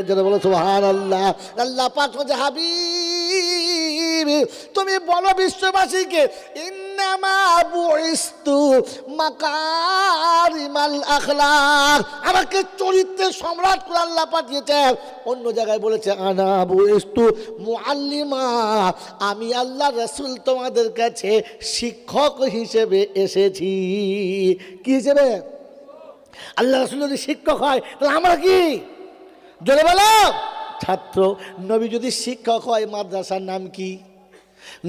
যেন বলো সুবহানাল্লাহ। আল্লাহ পাক বলছে, হাবিব তুমি বলো বিশ্ববাসীকে, ইন্নামা বুইস্তু মাকারিমাল আখলাক, আমাকে চরিত্রের সম্রাট করে আল্লাহ পাঠিয়েছে। অন্য জায়গায় বলেছে আনা বুইস্তু মুআল্লিমা, আমি আল্লাহ রাসূল তোমাদের কাছে শিক্ষক হিসেবে এসেছি। কি হিসেবে? আল্লাহ রাসূল যদি শিক্ষক হয় তাহলে আমরা কি? জোরে বলো। ছাত্র। নবী যদি শিক্ষক হয় মাদ্রাসার নাম কি?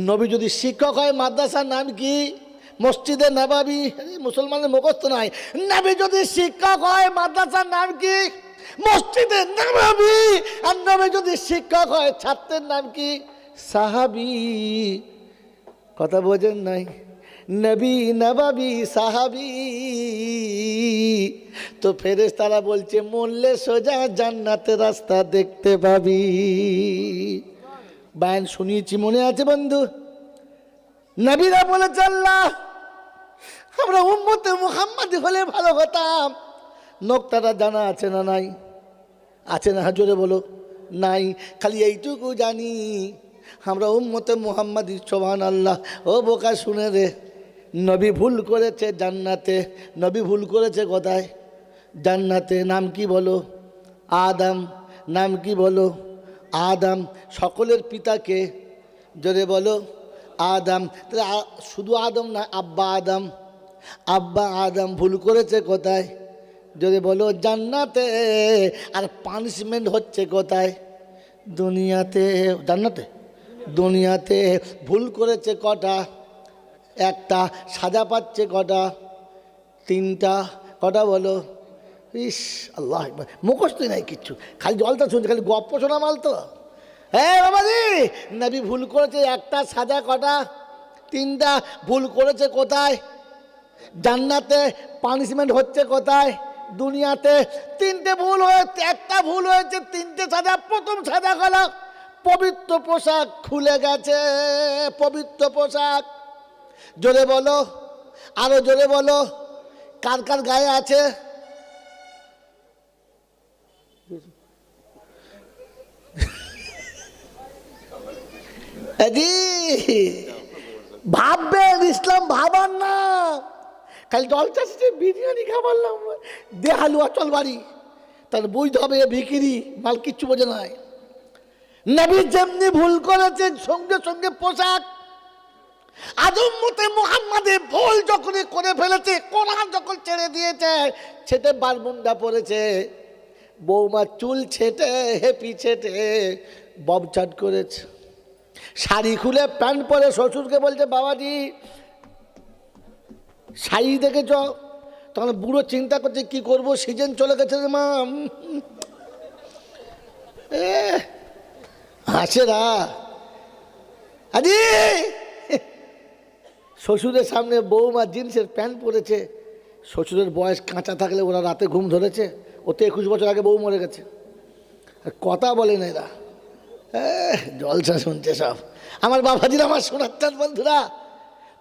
নবী যদি শিক্ষক হয় মাদ্রাসার নাম কি? মসজিদে নববী। মুসলমানের মুখস্থ নাই। নবী যদি শিক্ষক হয় মাদ্রাসার নাম কি? মসজিদে নববী। আর নবী যদি শিক্ষক হয় ছাত্রের নাম কি? সাহাবী। কথা বোঝেন নাই? নবী নববী সাহাবী। তো ফেরেশতারা বলছে মরলে সোজা জান্নাতের রাস্তা দেখতে পাবি। বায়ান শুনিয়েছি, মনে আছে বন্ধু? নবীরা বলেছে আল্লাহ আমরা উম্মতে মুহাম্মাদি হলে ভালো হতাম। নোকতাটা জানা আছে না নাই? আছে না? জোরে বলো। নাই। খালি এইটুকু জানি আমরা উম্মতে মুহাম্মাদি। সুবহানাল্লাহ। ও বোকা শুনে রে, নবী ভুল করেছে জান্নাতে। নবী ভুল করেছে কোথায়? জান্নাতে। নাম কি বলো? আদম। নাম কি বলো? আদম। সকলের পিতাকে জোরে বলো আদম। তাহলে শুধু আদম না, আব্বা আদম। আব্বা আদম ভুল করেছে কোথায়? জোরে বলো জান্নাতে। আর পানিশমেন্ট হচ্ছে কোথায়? দুনিয়াতে। জান্নাতে দুনিয়াতে। ভুল করেছে কটা? একটা। সাজা পাচ্ছে কটা? তিনটা। কটা বলো? ইস আল্লাহ, মুখস্থই নাই কিচ্ছু, খালি জলটা শুনছে, খালি গপ্প শোনা মাল তো। হ্যাঁ বাবাজি, নবী ভুল করেছে একটা। সাজা কটা? তিনটা। ভুল করেছে কোথায়? জান্নাতে। পানিশমেন্ট হচ্ছে কোথায়? দুনিয়াতে। তিনটে ভুল হয়েছে, একটা ভুল হয়েছে, তিনটে সাজা। প্রথম সাজা হলো পবিত্র পোশাক খুলে গেছে। পবিত্র পোশাক। জোরে বলো, আরো জোরে বলো। কার কার গায়ে আছে? ভাববেন, ইসলাম ভাবার না। খালি জল চাষে বিরিয়ানি খাবারলাম, দে হালুয়া চল বাড়ি। তার বুঝতে হবে ভিখিরি, মাল কিচ্ছু বোঝে নাই। নবী যেমনি ভুল করেছেন সঙ্গে সঙ্গে পোশাক, আদম মতে মুহাম্মাদে ভুল যখন করে ফেলেছে, কোরআন যখন ছেড়ে দিয়েছে, ছেটে বারমুন্ডা পড়েছে, বৌমা চুল ছেটে হেপি ছেটে ববচাট করেছে, শাড়ি খুলে প্যান্ট পরে শ্বশুরকে বলছে বাবাজি শাড়ি দেখেছ। তখন বুড়ো চিন্তা করছে কি করব, সিজন চলে গেছে রে মা। হাসে না আরে, শ্বশুরের সামনে বৌমা জিন্সের প্যান্ট পরেছে। শ্বশুরের বয়স কাঁচা থাকলে ওরা রাতে ঘুম ধরেছে, ও তো 21 বছর আগে বউ মরে গেছে, আর কথা বলে না এরা, জলসা শুনছে সব। আমার বাবাজিরা, আমার শোনাচ্ছেন বন্ধুরা,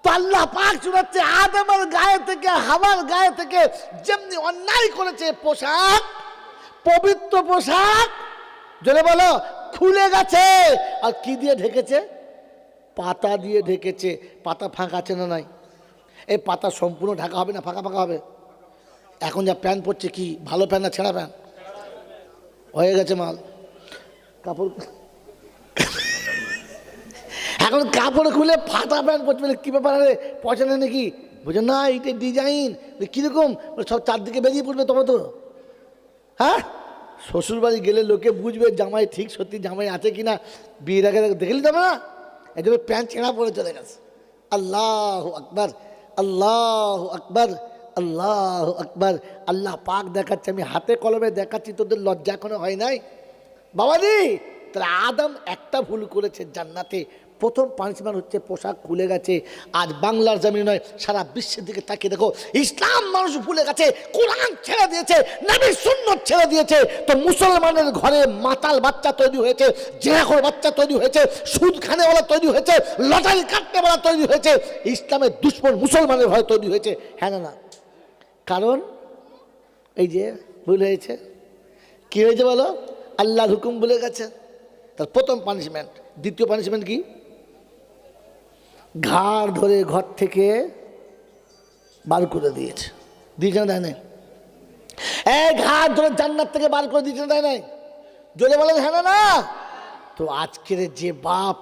তো আল্লাহ পাক শোনাচ্ছে আদমের গায়ে থেকে হাওয়ার গায়ে থেকে যেমনি অন্যায় করেছে, পোশাক পবিত্র পোশাক জলে বলো খুলে গেছে। আর কি দিয়ে ঢেকেছে? পাতা দিয়ে ঢেকেছে। পাতা ফাঁকা আছে না নাই? এই পাতা সম্পূর্ণ ঢাকা হবে না, ফাঁকা ফাঁকা হবে। এখন যা প্যান্ট পরছে কি ভালো প্যান্ট না ছেঁড়া প্যান্ট হয়ে গেছে মাল। কাপড় এখন কাপড় খুলে ফাটা প্যান্ট পরছে, মানে কী ব্যাপার রে পয়সা নেই নাকি? বুঝো না এইটা ডিজাইন কীরকম, সব চারদিকে বেরিয়ে পড়বে তবে তো। হ্যাঁ, শ্বশুরবাড়ি গেলে লোকে বুঝবে জামাই ঠিক সত্যি জামাই আছে কিনা, বিয়ের আগে দেখলি তবে না, এই জন্য প্যান্ট ছেঁড়া পরে চলে গেছে। আল্লাহ আকবার, আল্লাহ আকবার, আল্লাহ আকবার। আল্লাহ পাক দেখাচ্ছে, আমি হাতে কলমে দেখাচ্ছি, তোদের লজ্জা এখনো হয় নাই বাবাজি। তাহলে আদম একটা ভুল করেছে জান্নাতে, প্রথম পানিশমেন্ট হচ্ছে পোশাক খুলে গেছে। আজ বাংলার জমি নয়, সারা বিশ্বের দিকে তাকিয়ে দেখো, ইসলাম মানুষ ভুলে গেছে, কোরআন ছেড়ে দিয়েছে, নবীর সুন্নাত ছেড়ে দিয়েছে। তো মুসলমানের ঘরে মাতাল বাচ্চা তৈরি হয়েছে, জেনাখোর বাচ্চা তৈরি হয়েছে, সুদ খানেওয়ালা তৈরি হয়েছে, লটারি কাটনেওয়ালা তৈরি হয়েছে, ইসলামের দুশ্মন মুসলমানের ঘরে তৈরি হয়েছে। হ্যাঁ না? কারণ এই যে ভুল হয়েছে, কি হয়েছে বলো? আল্লাহর হুকুম ভুলে গেছে। তার প্রথম পানিশমেন্ট। দ্বিতীয় পানিশমেন্ট কি? ঘাড় ধরে ঘর থেকে বার করে দিয়েছে। দিয়েছে না দেয় নাই? ঘাড় ধরে জান্নাত থেকে বার করে দিয়েছে না দেয় নাই? জোরে বলেন হ্যাঁ না? তো আজকের যে বাপ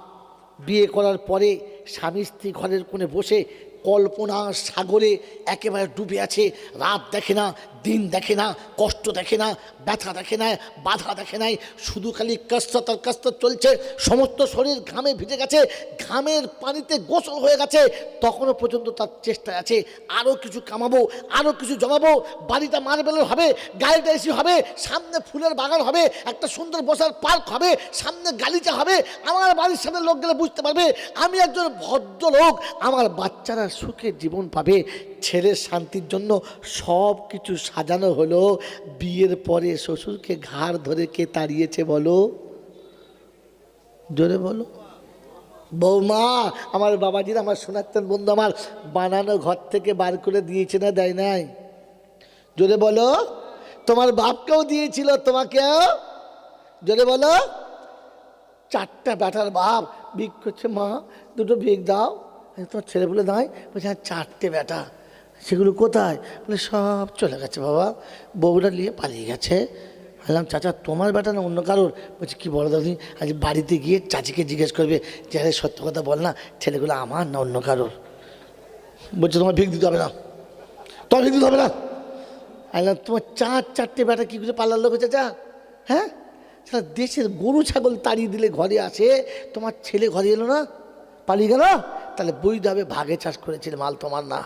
বিয়ে করার পরে স্বামী স্ত্রী ঘরের কোণে বসে কল্পনার সাগরে একেবারে ডুবে আছে, রাত দেখে না, দিন দেখে না, কষ্ট দেখে না, ব্যথা দেখে না, বাধা দেখে নাই, শুধু খালি কসরত আর কসরত চলছে, সমস্ত শরীর ঘামে ভিজে গেছে, ঘামের পানিতে গোসল হয়ে গেছে, তখনও পর্যন্ত তার চেষ্টায় আছে আরও কিছু কামাবো, আরও কিছু জমাবো, বাড়িটা মার্বেলের হবে, গাড়িটা এসি হবে, সামনে ফুলের বাগান হবে, একটা সুন্দর বসার পার্ক হবে, সামনে গালিচা হবে, আমার বাড়ির সামনে লোক গেলে বুঝতে পারবে আমি একজন ভদ্রলোক, আমার বাচ্চারা সুখে জীবন পাবে। ছেলের শান্তির জন্য সব কিছু সাজানো হলো। বিয়ের পরে শ্বশুরকে ঘাড় ধরে কে তাড়িয়েছে বলো? জোরে বলো। বৌমা, আমার বাবাজিরা, আমার শোনাচ্ছেন বন্ধু আমার, বানানো ঘর থেকে বার করে দিয়েছে না দেয় নাই? জোরে বলো। তোমার বাপকেও দিয়েছিল, তোমাকেও। জোরে বলো। 4টা ব্যাটার বাপ ভিক করছে, মা দুটো ভিক দাও। তোমার ছেলে বলে নাই? বলছে হ্যাঁ 4টে ব্যাটা। সেগুলো কোথায়? বলে সব চলে গেছে বাবা, বউরা নিয়ে পালিয়ে গেছে। বললাম চাচা তোমার ব্যাটা না অন্য কারোর? বলছে কী বলো দাদি, আজ বাড়িতে গিয়ে চাচিকে জিজ্ঞেস করবে যে আরে সত্য কথা বল না, ছেলেগুলো আমার না অন্য কারোর। বলছে তোমার ভিক দিতে হবে না, তোমার ভিক দিতে হবে না। বললাম তোমার 4টে ব্যাটা কী করে পালার লোক চাচা? হ্যাঁ, সারা দেশের গরু ছাগল তাড়িয়ে দিলে ঘরে আসে, তোমার ছেলে ঘরে এলো না, পালিয়ে গেল, তাহলে বুঝতে হবে ভাগে চাষ করেছিল, মাল তোমার না।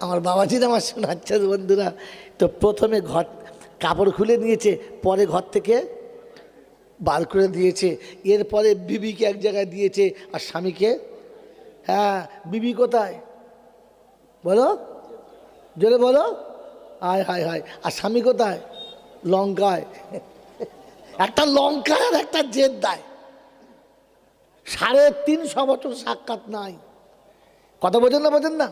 আমার বাবাজির আমার শোনাচ্ছে বন্ধুরা। তো প্রথমে ঘর কাপড় খুলে নিয়েছে, পরে ঘর থেকে বার করে দিয়েছে, এরপরে বিবিকে এক জায়গায় দিয়েছে আর স্বামীকে। হ্যাঁ, বিবি কোথায় বলো? জোরে বলো। হায় হায় হায়। আর স্বামী কোথায়? লঙ্কায়। একটা লঙ্কায় আর একটা জেদ্দায়। 350 বছর সাক্ষাৎ নাই। কথা বোঝেন না? বোঝেন না?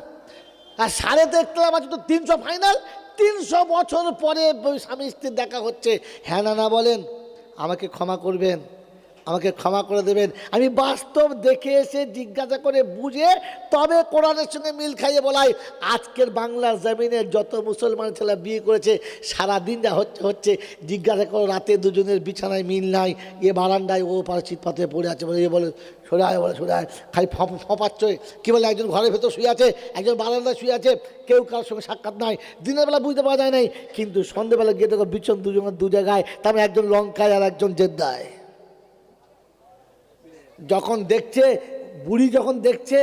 আর 3.5 বছর তো 300 ফাইনাল। 300 বছর পরে স্বামী স্ত্রীর দেখা হচ্ছে। হ্যাঁ না বলেন? আমাকে ক্ষমা করবেন, আমাকে ক্ষমা করে দেবেন। আমি বাস্তব দেখে এসে জিজ্ঞাসা করে বুঝে তবে কোরআনের সঙ্গে মিল খাইয়ে বলাই। আজকের বাংলার জমিনে যত মুসলমান ছেলে বিয়ে করেছে সারাদিন যা হচ্ছে জিজ্ঞাসা করো, রাতে দুজনের বিছানায় মিল নাই, এ বারান্দায় ও পারে চিৎপাতে পড়ে আছে, বলে এ বলে সরে আয়, বলে সরে আয়, খালি ফপাচ্ছে। কী বলে একজন ঘরের ভেতর শুয়ে আছে, একজন বারান্দায় শুয়ে আছে, কেউ কারোর সঙ্গে সাক্ষাৎ নাই। দিনের বেলা বুঝতে পারা যায় নাই, কিন্তু সন্ধ্যেবেলা গিয়ে দেখো বিছন দুজনের দু জায়গায়, তার একজন লঙ্কায় আর একজন জেদ্দায়। যখন দেখছে বুড়ি, যখন দেখছে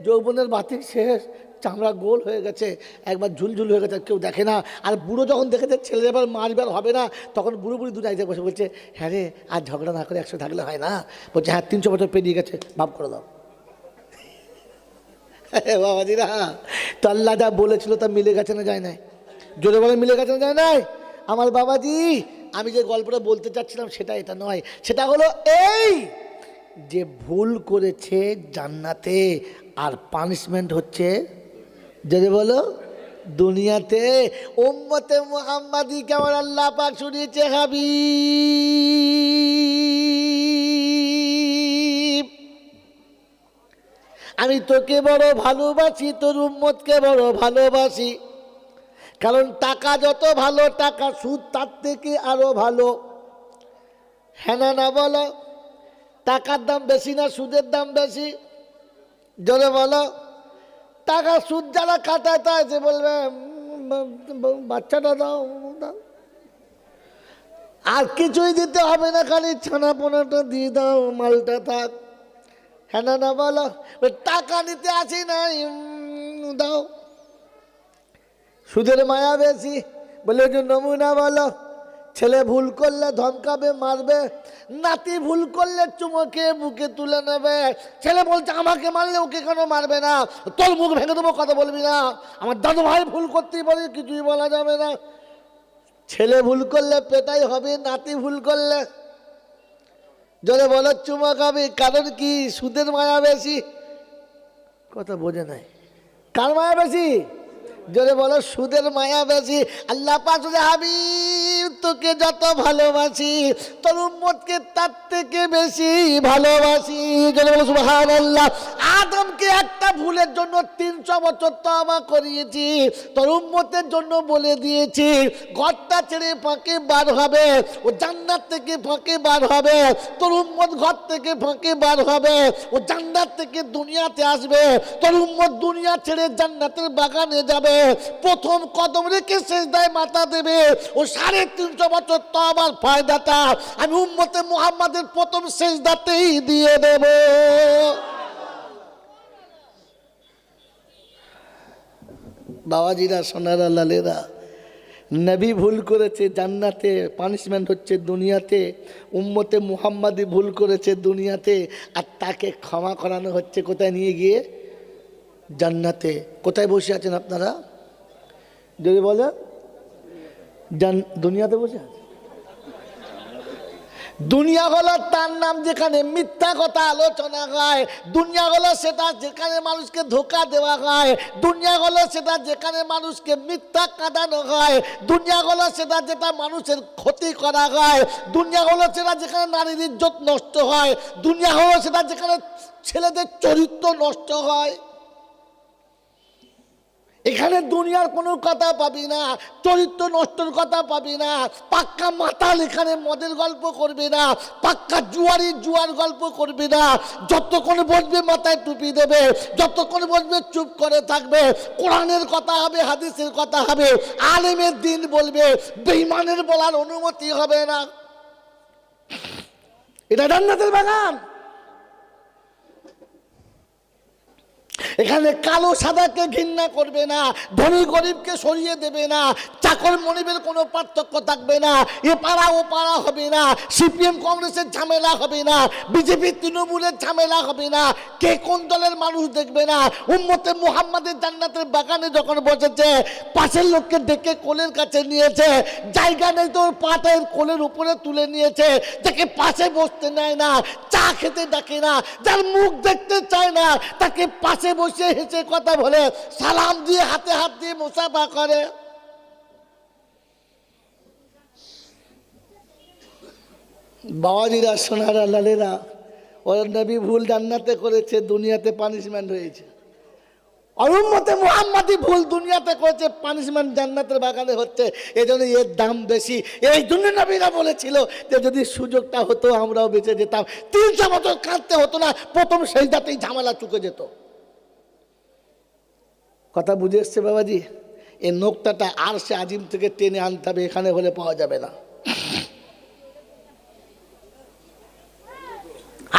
যৌবনের বাতিক শেষ, চামড়া গোল হয়ে গেছে, একবার ঝুলঝুল হয়ে গেছে, কেউ দেখে না। আর বুড়ো যখন দেখেছে ছেলে এবার মারবার হবে না, তখন বুড়ো বুড়ি দুটো বসে বলছে, হ্যাঁ রে আর ঝগড়া না করে একশো থাকলে হয় না? বলছে হ্যাঁ, 300 বছর পেরিয়ে গেছে, মাফ করে দাও। বাবাজিরা, তো আল্লাহ যা বলেছিল তা মিলে গেছে না যায় নাই? জোরে বলে মিলে গেছে না যায় নাই? আমার বাবাজি, আমি যে গল্পটা বলতে চাচ্ছিলাম সেটা এটা নয়, সেটা হলো এই যে ভুল করেছে জান্নাতে, আর পানিশমেন্ট হচ্ছে যদি বলো দুনিয়াতে। উম্মতে মুহাম্মাদি কেমন আল্লাহ পাক শুনিয়েছে, হাবিব আমি তোকে বড় ভালোবাসি, তোর উম্মতকে বড় ভালোবাসি, কারণ টাকা যত ভালো, টাকা সুদ তার থেকে আরো ভালো। হ্যাঁ না বলো? টাকার দাম বেশি না সুদের দাম বেশি? জোরে বলো। টাকা সুদ যারা কাটায় তা যে বলবে বাচ্চাটা দাও, আর কিছুই দিতে হবে না, খালি ছানা পোনাটা দিয়ে দাও, মালটা থাক। হ্যাঁ না বলো? টাকা নিতে আসি নাই, দাও। সুদের মায়া বেশি বলে যে নমুনা বলো। ছেলে ভুল করলে ধমকাবে, মারবে, নাতি ভুল করলে চুমকে বুকে তুলে নেবে। ছেলে বলছে আমাকে মারলে ওকে কেন মারবে না, তোর মুখ ভেঙে দেবো, কথা বলবি না। আমার দাদু ভাই ভুল করতেই পারে, কিছুই বলা যাবে না। ছেলে ভুল করলে পেটাই হবে, নাতি ভুল করলে জোরে বলো চুমা খাবে। কারণ কি? সুদের মায়া বেশি। কথা বোঝে নাই? কার মায়া বেশি? জোরে বলো সুদের মায়া বেশি। আল্লাহ পাক বলে হাবিব তোকে যত ভালোবাসি, তোর উম্মতকে তার থেকে বেশি ভালোবাসি। জোরে বলো সুবহানাল্লাহ। আদমকে একটা ভুলের জন্য 300 বছর তওবা করিয়েছি, তোর উম্মতের জন্য বলে দিয়েছি ঘরটা ছেড়ে ফাঁকে বার হবে, ও জান্নাত থেকে ফাঁকে বার হবে। তোর উম্মত ঘর থেকে ফাঁকে বার হবে, ও জান্নাত থেকে দুনিয়াতে আসবে। তোর উম্মত দুনিয়া ছেড়ে জান্নাতের বাগানে যাবে, প্রথম কদম রেখে সিজদায় মাথা দেবে। ও 350 বছর তওবার ফায়দাটা আমি উম্মতে মুহাম্মাদের প্রথম সিজদাতেই দিয়ে দেব। বাবাজিরা, সোনারা, লালেরা, নবী ভুল করেছে জান্নাতে, পানিশমেন্ট হচ্ছে দুনিয়াতে। উম্মতে মুহাম্মাদি ভুল করেছে দুনিয়াতে, আর তাকে ক্ষমা করানো হচ্ছে কোথায় নিয়ে গিয়ে? জান্নাতে। কোথায় বসে আছেন আপনারা? যদি বলে দুনিয়াতে বসে আছে। দুনিয়া হলো তার নাম যেখানে মিথ্যা কথা আলোচনা হয়। দুনিয়া হলো সেটা যেখানে মানুষকে ধোঁকা দেওয়া হয়। দুনিয়া হলো সেটা যেখানে মানুষকে মিথ্যা কাঁদানো হয়। দুনিয়া হলো সেটা যেটা মানুষের ক্ষতি করা হয়। দুনিয়া হলো সেটা যেখানে নারীর ইজ্জত নষ্ট হয়। দুনিয়া হলো সেটা যেখানে ছেলেদের চরিত্র নষ্ট হয়। এখানে দুনিয়ার কোনো কথা পাবি না, চরিত্র নষ্টর কথা পাবি না। পাক্কা মাতাল এখানে মদের গল্প করবে না, পাক্কা জুয়ার গল্প করবে না। যতক্ষণ বসবে মাথায় টুপি দেবে, যতক্ষণ বসবে চুপ করে থাকবে। কোরআনের কথা হবে, হাদিসের কথা হবে, আলেমের দিন বলবে, বেঈমানের বলার অনুমতি হবে না। এটা জান্নাতের বাগান। এখানে কালো সাদাকে ঘৃণা করবে না, ধনী গরিবকে সরিয়ে দেবে না, চাকর মনিবের কোনো পার্থক্য থাকবে না, এ পাড়া ও পাড়া হবে না, সিপিএম কংগ্রেসের ঝামেলা হবে না, বিজেপি তৃণমূলের ঝামেলা হবে না, কে কোন দলের মানুষ দেখবে না। উম্মতে মুহাম্মাদের জান্নাতের বাগানে যখন বসেছে, পাশের লোককে ডেকে কোলের কাছে নিয়েছে, জায়গা নেই তো পাটের কোলের উপরে তুলে নিয়েছে, যাকে পাশে বসতে নেয় না, চা খেতে ডাকে না, যার মুখ দেখতে চায় না, তাকে পাশে বসে হেসে কথা বলে, সালাম দিয়ে হাতে হাত দিয়ে মুসাফা করে। বাবাজিরা সোনারা লালেরা, ওর নবী ভুল জান্নাতে করেছে, দুনিয়াতে পানিশমেন্ট হয়েছে। আর উম্মতে মুহাম্মাদি ভুল দুনিয়াতে করেছে, পানিশমেন্ট জান্নাতের বাগানে হচ্ছে। এজন্য এর দাম বেশি। এই জন্য নবীরা বলেছিল যে যদি সুযোগটা হতো আমরাও বেঁচে যেতাম, 300 বছর কাঁদতে হতো না, প্রথম সেজদাতেই ঝামেলা চুকে যেত। কথা বুঝে এসছে বাবাজি? এই নোকটাটা আর সে আজিম থেকে টেনে আনতে হবে, এখানে হলে পাওয়া যাবে না।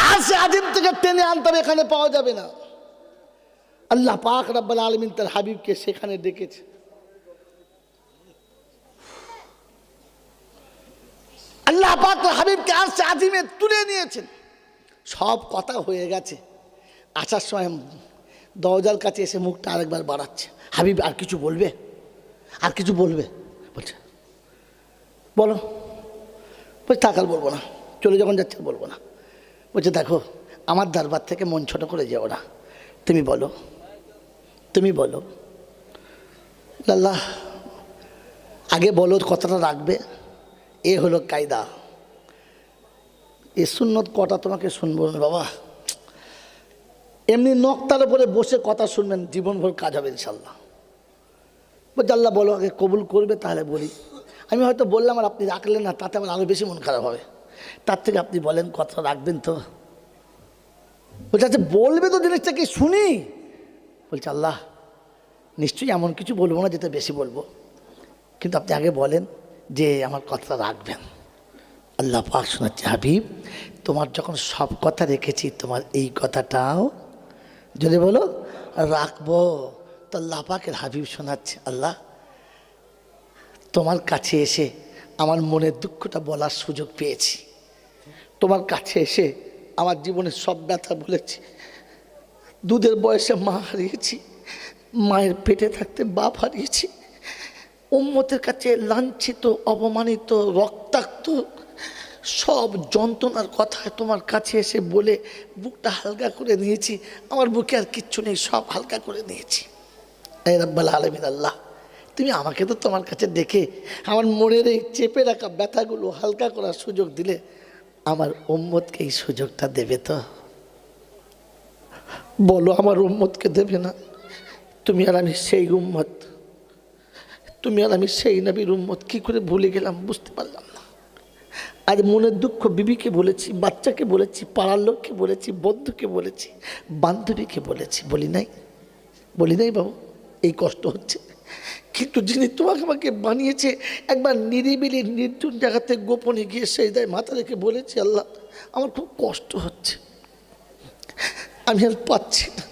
আর সে আজিম থেকে টেনে আনতে হবে, এখানে পাওয়া যাবে না। আল্লাহ পাক রব্বুল আলামিন তার হাবিবকে সেখানে ডেকেছে। আল্লাহ পাক তার হাবিবকে আর সে আজিমে তুলে নিয়েছেন। সব কথা হয়ে গেছে। আসার সময় দরজার কাছে এসে মুখটা আরেকবার বাড়াচ্ছে। হাবিব আর কিছু বলবে? আর কিছু বলবে? বলছে বলো। বলছে থাকাল বলবো না, চলে যখন যাচ্ছে বলবো না। বলছে দেখো, আমার দরবার থেকে মন ছোট করে যাও না, তুমি বলো, তুমি বলো। আল্লাহ আগে বলো, কথাটা রাখবে, এ হলো কায়দা। এ সুন্নত কটা তোমাকে শুনবো না বাবা, এমনি নকতার উপরে বসে কথা শুনবেন, জীবনভর কাজ হবে ইনশাল্লাহ। বলছে আল্লাহ বলো, আগে কবুল করবে তাহলে বলি। আমি হয়তো বললাম আর আপনি রাখলেন না, তাতে আমার আরও বেশি মন খারাপ হবে। তার থেকে আপনি বলেন, কথা রাখবেন তো? বলছে আচ্ছা বলবে তো, জিনিসটা কি শুনি। বলছে আল্লাহ নিশ্চয়ই এমন কিছু বলবো না যেটা বেশি বলবো, কিন্তু আপনি আগে বলেন যে আমার কথাটা রাখবেন। আল্লাহ পাক শোনাচ্ছে, হাবিব তোমার যখন সব কথা রেখেছি, তোমার এই কথাটাও যদি বলো রাখবো। তো আল্লাহ পাকের হাবিব শোনাচ্ছে, আল্লাহ তোমার কাছে এসে আমার মনের দুঃখটা বলার সুযোগ পেয়েছি, তোমার কাছে এসে আমার জীবনের সব ব্যথা বলেছি। দুধের বয়সে মা হারিয়েছি, মায়ের পেটে থাকতে বাপ হারিয়েছি, উম্মতের কাছে লাঞ্ছিত, অপমানিত, রক্তাক্ত সব যন্ত্রণার কথা তোমার কাছে এসে বলে বুকটা হালকা করে নিয়েছি। আমার বুকে আর কিচ্ছু নেই, সব হালকা করে নিয়েছি। এই রাব্বুল আলামিন আল্লাহ, তুমি আমাকে তো তোমার কাছে ডেকে আমার মনের এই চেপে রাখা ব্যথাগুলো হালকা করার সুযোগ দিলে, আমার উম্মতকে এই সুযোগটা দেবে তো? বলো আমার উম্মতকে দেবে না? তুমি আর আমি সেই উম্মত, তুমি আর আমি সেই নবীর উম্মত। কি করে ভুলে গেলাম বুঝতে পারলাম না। আজ মনের দুঃখ বিবিকে বলেছি, বাচ্চাকে বলেছি, পাড়ার লোককে বলেছি, বন্ধুকে বলেছি, বান্ধবীকে বলেছি, বলি নাই? বলি নাই বাবু? এই কষ্ট হচ্ছে। কিন্তু যিনি তোমাকে আমাকে বানিয়েছে, একবার নিরিবিলি নির্জন জায়গাতে গোপনে গিয়ে সেই দায় মাথা রেখে বলেছি, আল্লাহ আমার খুব কষ্ট হচ্ছে, আমি আর পাচ্ছি না,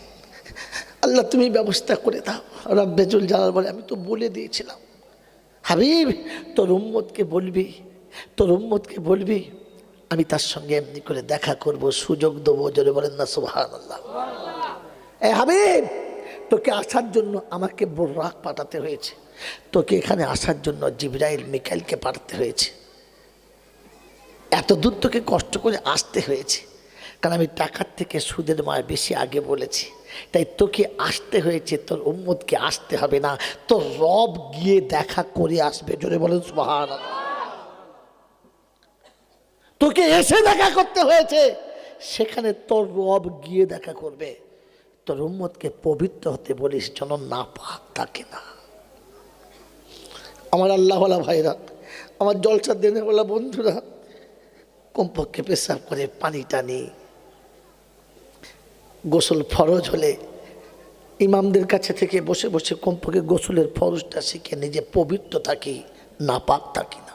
আল্লাহ তুমি ব্যবস্থা করে দাও। রব্বে জুল জালাল বলে, আমি তো বলে দিয়েছিলাম হাবিব তোর উম্মতকে বলবি, তোর উম্মতকে বলবি আমি তার সঙ্গে এমনি করে দেখা করব, সুযোগ দেবো। জোরে বলেন না সুবহানাল্লাহ। এ হাবিব তোকে আসার জন্য আমাকে বুররাক পাঠাতে হয়েছে, তোকে এখানে আসার জন্য জিবরাইল মিকাইলকে পাঠাতে হয়েছে, এত দূর তোকে কষ্ট করে আসতে হয়েছে, কারণ আমি টাকার থেকে সুদের মায় বেশি আগে বলেছি, তাই তোকে আসতে হয়েছে। তোর উম্মতকে আসতে হবে না, তোর রব গিয়ে দেখা করে আসবে। জোরে বলেন সুবহানাল্লাহ। তোকে এসে দেখা করতে হয়েছে, সেখানে তোর রব গিয়ে দেখা করবে। তোর উম্মতকে পবিত্র হতে বলিস, যেন না পাক থাকে না। আমার আল্লাহওয়ালা ভাইরা, আমার জলসা দেনেওয়ালা বন্ধুরা, কমপক্ষে পেশাব করে পানি টানি, গোসল ফরজ হলে ইমামদের কাছে থেকে বসে বসে কমপক্ষে গোসলের ফরজটা শিখে নিজে পবিত্র থাকি, না পাক থাকি না।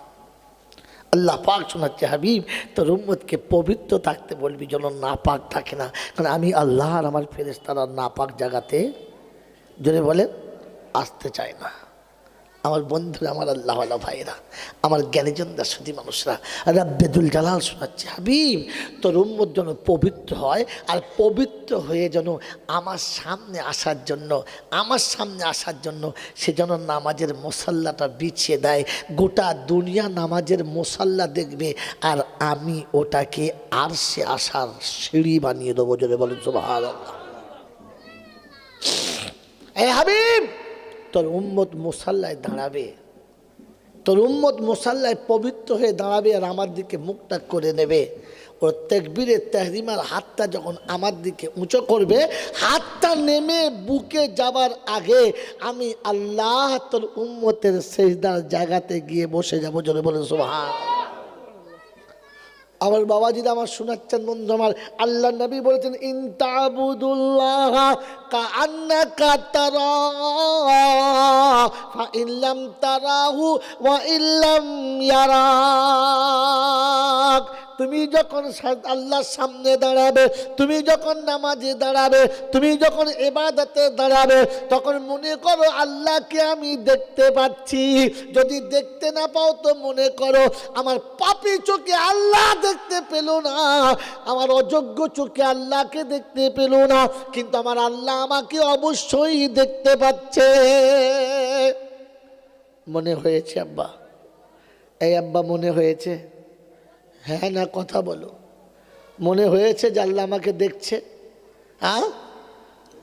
আল্লাহ পাক শোনাচ্ছে, হাবিব তোর উম্মতকে পবিত্র থাকতে বলবি, যেন না পাক থাকে না। কারণ আমি আল্লাহ আর আমার ফেরেশতারা না পাক জায়গাতে, জোরে বলেন, আসতে চায় না। আমার বন্ধুরা, আমার আল্লাহওয়ালা ভাইরা, আমার জ্ঞানীজন দাসী মানুষরা, রব্বে জুল জালাল শোনাচ্ছে, হাবিব তোর উম্মত যেন পবিত্র হয়, আর পবিত্র হয়ে যেন আমার সামনে আসার জন্য, আমার সামনে আসার জন্য সে যেন নামাজের মুসাল্লাটা বিছিয়ে দেয়। গোটা দুনিয়া নামাজের মুসাল্লা দেখবে, আর আমি ওটাকে আরশে আসার সিঁড়ি বানিয়ে দেবো। জোরে বলেন সুবহানাল্লাহ। এই হাবিব তোর উম্মত মুসাল্লায় দাঁড়াবে, তোর উম্মত মুসাল্লায় পবিত্র হয়ে দাঁড়াবে আর আমার দিকে মুখটা করে নেবে। ওর তাকবীরে তাহরিমার হাতটা যখন আমার দিকে উঁচু করবে, হাতটা নেমে বুকে যাবার আগে আমি আল্লাহ তোর উম্মতের সেজদার জায়গাতে গিয়ে বসে যাবো। জোরে বলেন সুবহান। আমার বাবাজিরা আমার শোনাচ্ছেন বন্ধু আমার, আল্লাহ নবী বলেছেন ইন তা'বুদুল্লাহ কাআন্নাকা তারাহু ফা ইন লাম তারাহু ওয়া ইন লাম ইয়ারাক। তুমি যখন আল্লাহর সামনে দাঁড়াবে, তুমি যখন নামাজে দাঁড়াবে, তুমি যখন ইবাদতে দাঁড়াবে, তখন মনে করো আল্লাহকে আমি দেখতে পাচ্ছি। যদি দেখতে না পাও তো মনে করো আমার পাপী চোখে আল্লাহ দেখতে পেল না, আমার অযোগ্য চোখে আল্লাহকে দেখতে পেল না, কিন্তু আমার আল্লাহ আমাকে অবশ্যই দেখতে পাচ্ছে। মনে হয়েছে আব্বা? এই আব্বা মনে হয়েছে? হ্যাঁ না কথা বলো। মনে হয়েছে যে আল্লাহ আমাকে দেখছে? হ্যাঁ,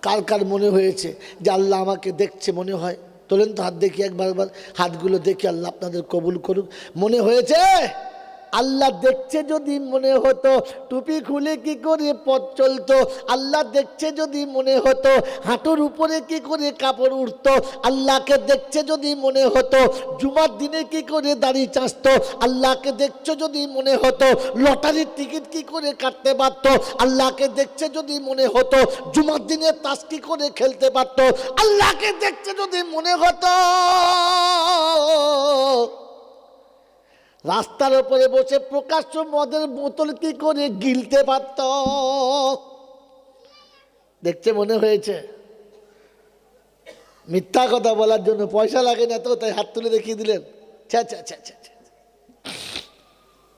কার কার মনে হয়েছে যে আল্লাহ আমাকে দেখছে? মনে হয় তোলেন তো হাত, দেখি একবার হাতগুলো দেখি, আল্লাহ আপনাদের কবুল করুক। মনে হয়েছে? আল্লাহ দেখছে যদি মনে হতো টুপি খুলে কি করে পথ চলতো? আল্লাহ দেখছে যদি মনে হতো হাঁটুর উপরে কি করে কাপড় উঠতো? আল্লাহকে দেখছে যদি মনে হতো জুমার দিনে কি করে দাড়ি চাঁচতো? আল্লাহকে দেখছে যদি মনে হতো লটারির টিকিট কি করে কাটতে পারতো? আল্লাহকে দেখছে যদি মনে হতো জুমার দিনে তাস কি করে খেলতে পারতো? আল্লাহকে দেখছে যদি মনে হতো রাস্তার উপরে বসে প্রকাশ্য মদের বোতল কি করে গিলতে পারত? দেখতে মনে হয়েছে? মিথ্যা কথা বলার জন্য পয়সা লাগে না তো, তাই হাত তুলে দেখিয়ে দিলেন।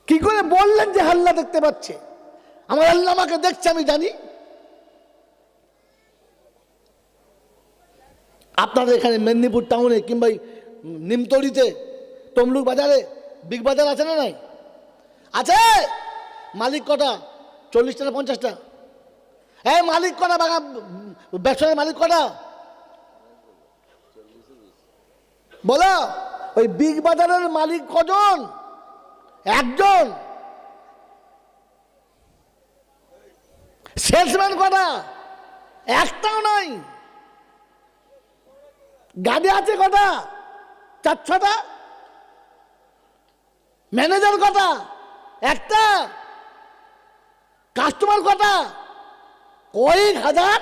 কি করে বললেন যে আল্লাহ দেখতে পাচ্ছে? আমার আল্লাহ আমাকে দেখছে, আমি জানি। আপনাদের এখানে মেদিনীপুর টাউনে কিংবা নিমতলিতে, তমলুক বাজারে বিগ বাজার আছে না নাই? আছে। মালিক কটা? 40টা না 50টা? এই মালিক কটা? ব্যবসার মালিক কটা বলো? ওই বিগ বাজারের মালিক কজন? একজন। সেলসম্যান কটা? একটাও নাই। গাড়ি আছে কটা? 4-6টা। ম্যানেজার কটা? একটা। কাস্টমার কটা? কয়েক হাজার।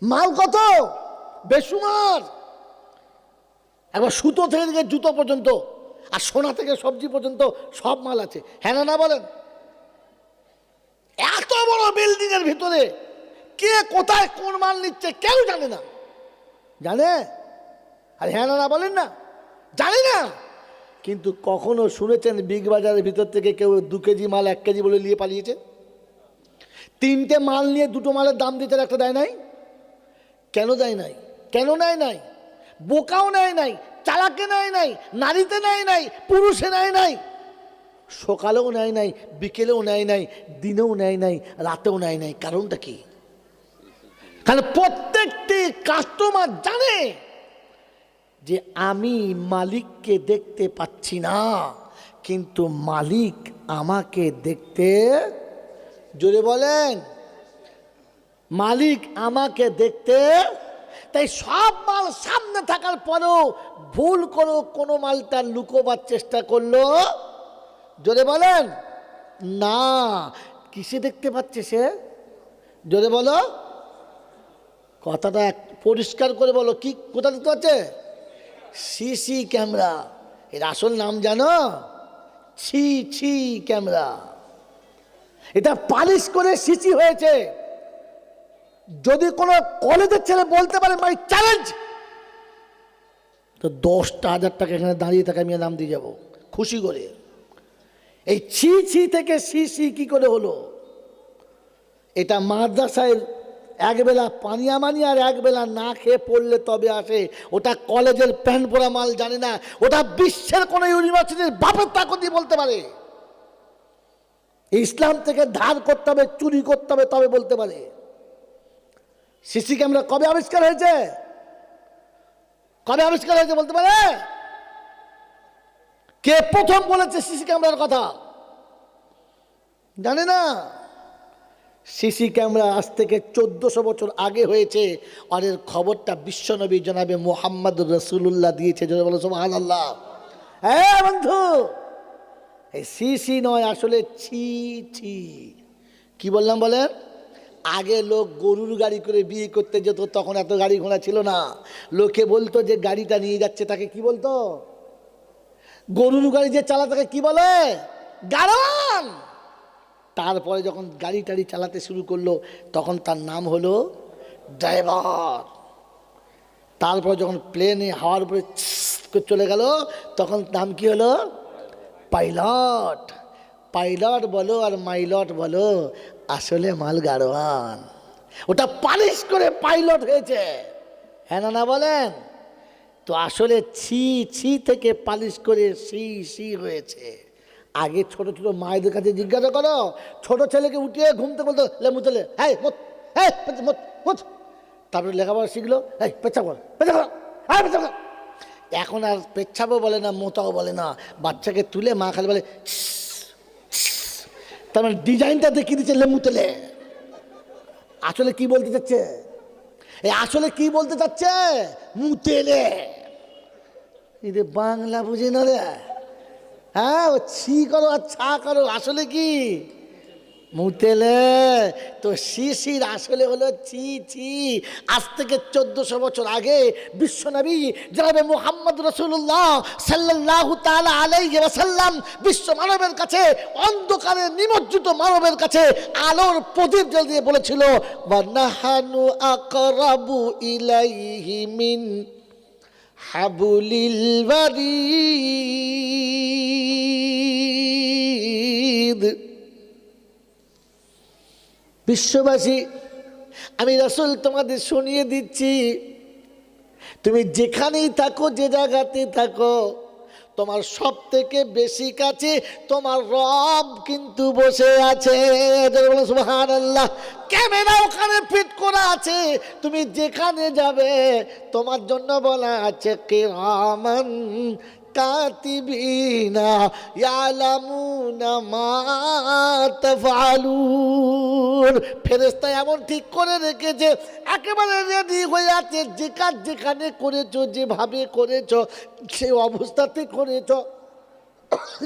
মাল কত? বেসুমার। একবার সুতো থেকে জুতো পর্যন্ত আর সোনা থেকে সবজি পর্যন্ত সব মাল আছে। হ্যাঁ না বলেন? এত বড় বিল্ডিং এর ভিতরে কে কোথায় কোন মাল নিচ্ছে কেউ জানে না। জানে? আর হ্যাঁ না বলেন না? জানি না। কিন্তু কখনো শুনেছেন বিগ বাজারের ভিতর থেকে কেউ 2 কেজি মাল 1 কেজি বলে নিয়ে পালিয়েছে? 3টে মাল নিয়ে 2টো মালের দাম দিতে একটা দেয় নাই? কেন দেয় নাই? কেন নেয় নাই? বোকাও নেয় নাই, চালাকে নেয় নাই, নারীতে নেয় নাই, পুরুষে নেয় নাই, সকালেও নেয় নাই, বিকেলেও নেয় নাই, দিনেও নেয় নাই, রাতেও নেয় নাই। কারণটা কি? কারণ প্রত্যেকটি কাস্টমার জানে যে আমি মালিককে দেখতে পাচ্ছি না, কিন্তু মালিক আমাকে দেখতে, জোরে বলেন, মালিক আমাকে দেখতে। তাই সব মাল সামনে থাকার পরেও ভুল করো কোনো মালটা লুকোবার চেষ্টা করলো, জোরে বলেন না। কিসে দেখতে পাচ্ছে সে? জোরে বলো, কথাটা পরিষ্কার করে বলো। কি কোথা দেখতে পাচ্ছে? CC camera. এর আসল নাম জানো? ছি ক্যামেরা। এটা পালিশ করে সিসি হয়েছে। যদি কোনো কলেজের ছেলে বলতে পারে মাই চ্যালেঞ্জ, তো 10,000 টাকা এখানে দাঁড়িয়ে থাকে, আমি নাম দিয়ে যাবো খুশি করে। এই ছি থেকে সিসি কি করে হলো? এটা মাদ্রাসায় একবেলা পানিয়া মানি আর একবেলা না খেয়ে পড়লে তবে আসে। ওটা কলেজের প্যান্ট পরা মাল জানে না। ওটা বিশ্বের কোন ইউনিভার্সিটির বাপের তাকত দিয়ে বলতে পারে। ইসলাম থেকে ধার করতে হবে, চুরি করতে হবে, তবে বলতে পারে। সিসি ক্যামেরা কবে আবিষ্কার হয়েছে? কবে আবিষ্কার হয়েছে বলতে পারে? কে প্রথম বলেছে সিসি ক্যামেরার কথা? জানে না। সিসি ক্যামেরা আজ থেকে 1400 বছর আগে হয়েছে, আর এর খবরটা বিশ্বনবী জনাবে মুহাম্মদুর রাসূলুল্লাহ দিয়েছে। যদি বলো সুবহানাল্লাহ। হ্যাঁ বন্ধু, এই সিসি নয়, আসলে ছি ছি। কি বললাম বলেন? আগে লোক গরুর গাড়ি করে বিয়ে করতে যেত, তখন এত গাড়ি ঘোড়া ছিল না। লোকে বলতো যে গাড়িটা নিয়ে যাচ্ছে তাকে কি বলতো? গরুর গাড়ি যে চালা তাকে কি বলে? গাড়োয়ান। তারপরে যখন গাড়ি টাড়ি চালাতে শুরু করলো তখন তার নাম হলো ড্রাইভার। তারপর যখন প্লেনে হাওয়ার উপরে চলে গেল তখন নাম কি হলো? পাইলট। পাইলট বলো আর মাইলট বলো, আসলে মাল গাড়োয়ান। ওটা পালিশ করে পাইলট হয়েছে, হ্যাঁ না বলেন? তো আসলে ছি ছি থেকে পালিশ করে সি সি হয়েছে। আগে ছোট ছোট মায়েদের কাছে জিজ্ঞাসা করো, ছোট ছেলেকে উঠিয়ে ঘুমতে বলতো লেমু চলে, হ্যাঁ মত, হ্যাঁ মত মত। তারপরে লেখাপড়া শিখলো, হ্যাঁ পেচ্ছাপ কর, পেচ্ছাপ কর, হ্যাঁ পেচ্ছাপ কর। এখন আর পেচ্ছাপও বলে না, মোতাও বলে না, বাচ্চাকে তুলে মা খালি বলে। তার মানে ডিজাইনটা দেখিয়ে দিচ্ছে লেমু তেলে। আসলে কি বলতে চাচ্ছে? আসলে কি বলতে চাচ্ছে? মুতেলে। এটা বাংলা বুঝি না রে। হ্যাঁ, ও ছি করো আর ছা করো, আসলে কি মুতেলে। তো শিশির আসলে হলো ছি ছি। আজ থেকে 1400 বছর আগে বিশ্বনবী জনাবে মুহাম্মদ রাসূলুল্লাহ সাল্লাল্লাহু তাআলা আলাইহি ওয়াসাল্লাম বিশ্ব মানবের কাছে, অন্ধকারে নিমজ্জিত মানবের কাছে আলোর প্রদীপ জ্বালিয়ে বলেছিল, ওয়া নাহানু আকরাবু ইলাইহি মিন হাবুলিল ওয়ারিদ। বিশ্ববাসী, আমি রাসূল তোমাদের শুনিয়ে দিচ্ছি, তুমি যেখানেই থাকো, যে জায়গাতে থাকো, তোমার সব থেকে বেশি কাছে তোমার রব কিন্তু বসে আছে। সুবহানাল্লাহ। ক্যামেরা ওখানে ফিট করা আছে, তুমি যেখানে যাবে তোমার জন্য বলা আছে কিরামান কাতিবিনা ইয়ালামুনা মা তাফআলুন। ফেরেশতা এমন ঠিক করে রেখেছে, একেবারে রেডি হয়ে আছে, যে কাজ যেখানে করেছো, যেভাবে করেছো, সেই অবস্থাতে করেছো,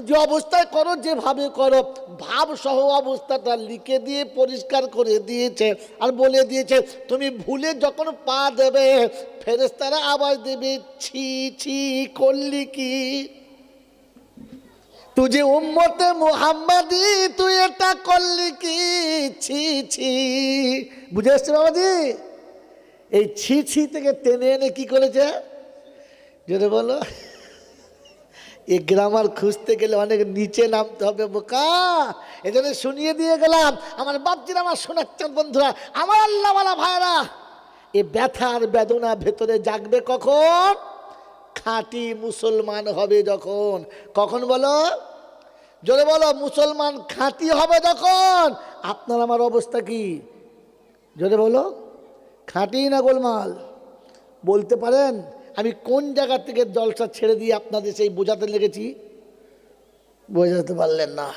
যে অবস্থায় করো, যেভাবে করো, ভাব সহ অবস্থাটা লিখে দিয়ে পরিষ্কার করে দিয়েছে। আর বলে দিয়েছে তুমি ভুলে যখন পা দেবে ফেরেশতারা আওয়াজ দেবে, ছি ছি করলি কি, তুই যে উম্মতে মুহাম্মাদি, তুই এটা করলি কি, ছি ছি। বুঝে আসছে বাবাজি? এই ছি ছি থেকে টেনে এনে কি করেছে যদি বলো? এই গ্রামার খুঁজতে গেলে অনেক নিচে নামতে হবে বোকা। এই জন্য শুনিয়ে দিয়ে গেলাম আমার বাপজিরা, আমার শোনাচ্ছেন বন্ধুরা, আমার আল্লাহওয়ালা ভাইরা। এই ব্যথার বেদনা ভেতরে জাগবে কখন? খাঁটি মুসলমান হবে যখন। কখন বলো? জোরে বলো। মুসলমান খাঁটি হবে যখন। আপনার আমার অবস্থা কি জোরে বলো? খাঁটি না গোলমাল? বলতে পারেন আমি কোন জায়গা থেকে জলসা ছেড়ে দিয়ে আপনাদের সেই বোঝাতে লেগেছি? বোঝাতে পারলেন না।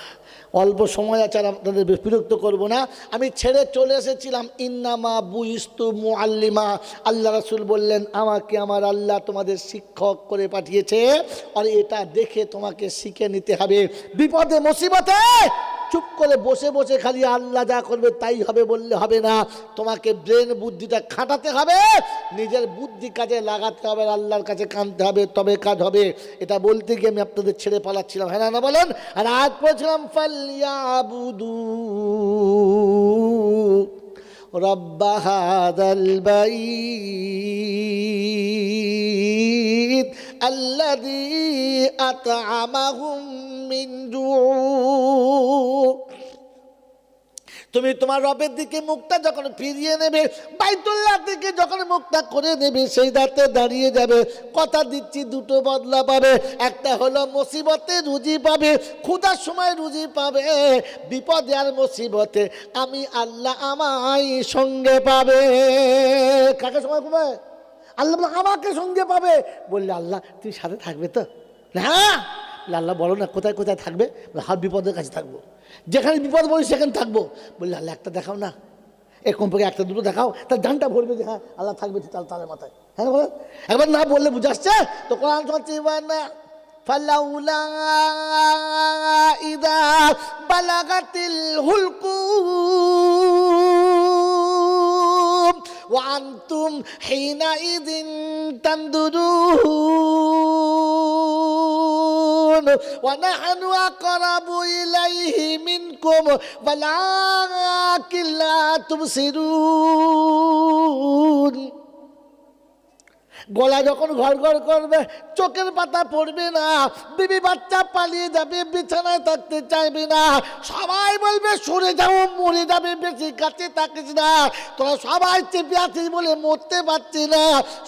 অল্প সময় আছে, আর আপনাদের বিরক্ত করব না। আমি ছেড়ে চলে এসেছিলাম ইন্নামা বুইস্তু মুআল্লিমা। আল্লাহ রাসূল বললেন, আমাকে আমার আল্লাহ তোমাদের শিক্ষক করে পাঠিয়েছে, আর এটা দেখে তোমাকে শিখে নিতে হবে। বিপদে মুসিবতে চুপ করে বসে বসে খালি আল্লাহ যা করবে তাই হবে বললে হবে না। তোমাকে ব্রেন বুদ্ধিটা খাটাতে হবে, নিজের বুদ্ধি কাজে লাগাতে হবে, আল্লাহর কাছে কাঁদতে হবে, তবে কাজ হবে। এটা বলতে গিয়ে আমি আপনাদের ছেড়ে পালাচ্ছিলাম, হ্যাঁ না বলেন? আর আজ পড়ছিলাম ফালইয়াবুদু রব্ব হাযাল বাইত আল্লাযী আত'আমাহুম মিন জু'। তুমি তোমার রবের দিকে মুখটা যখন ফিরিয়ে নেবে, বাইতুল্লাহ থেকে যখন মুখটা করে নেবে, সেই দাঁতে দাঁড়িয়ে যাবে। কথা দিচ্ছি দুটো বদলা পাবে। একটা হলো মুসিবতে রুজি পাবে, ক্ষুধার সময় রুজি পাবে, বিপদে আর মুসিবতে আমি আল্লাহ আমায় সঙ্গে পাবে। কাকে সময় পাবে? আল্লাহ বলে আমাকে সঙ্গে পাবে। বললে আল্লাহ তুমি সাথে থাকবে তো? হ্যাঁ। আল্লাহ বলো না কোথায় কোথায় থাকবে? হার বিপদের কাছে থাকবো, যেখানে বিপদ বলি সেখানে থাকবো। বললে আল্লাহ একটা দেখাও না, এর কমপক্ষে একটা দুটো দেখাও, তার জানটা ভরবে যে হ্যাঁ আল্লাহ থাকবে তালের মাথায়। হ্যাঁ বলেন, একবার না বললে বুঝাচ্ছে তো। কোরআন চলছে না ফালাউলা ইযা বালাগাতিল হুলকুম ওয়া আনতুম হিনাইযিন তানদুরুন ওয়া নাহনু আকরাবু ইলাইহি মিনকুম ওয়ালাকিন লা তুবসিরুন। গলা যখন ঘর ঘর করবে, চোখের পাতা পড়বে না, বিবি বাচ্চা পালিয়ে যাবে, বিছানায় থাকতে চাইবে না, সবাই বলবে সরে যাও, মরে যাবে, বেশি কাছে থাকিস না, তোরা সবাই চেপে আছিস বলে মরতে পারছি না,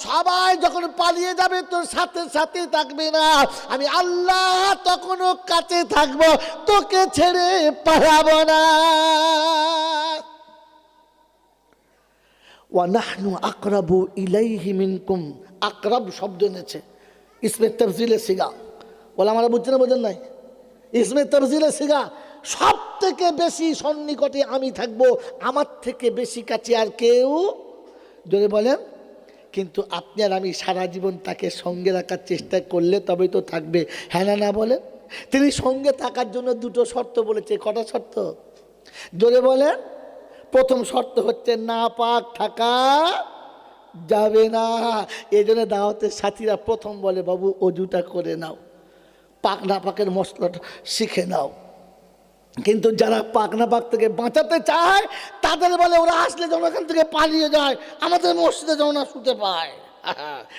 সবাই যখন পালিয়ে যাবে তোর সাথে সাথে থাকবে না, আমি আল্লাহ তখনও কাছে থাকবো, তোকে ছেড়ে পালাবো না। ওয়ানাহনু আকরাবু ইলাইহি মিনকুম, আকরাব শব্দ এনেছে ইসমে তাফজিলে সিগা। বলে আমরা বুঝছি না, বোঝেন নাই? ইসমে তাফজিলে সিগা, সব থেকে বেশি সন্নিকটে আমি থাকবো, আমার থেকে বেশি কাছে আর কেউ। যদি বলেন কিন্তু আপনি আর আমি সারা জীবন তাকে সঙ্গে রাখার চেষ্টা করলে তবেই তো থাকবে। হ্যাঁ না না বলেন? তিনি সঙ্গে থাকার জন্য দুটো শর্ত বলেছে। কটা শর্ত? যদি বলেন প্রথম শর্ত হচ্ছে না পাক থাকা যাবে না। এই জন্য দাওয়াতের সাথীরা প্রথম বলে বাবু অজুটা করে নাও, পাক না পাকের মশলাটা শিখে নাও। কিন্তু যারা পাক না পাক থেকে বাঁচাতে চায় তাদের বলে ওরা আসলে যেন এখান থেকে পালিয়ে যায়, আমাদের মসজিদে যেন না শুতে পায়।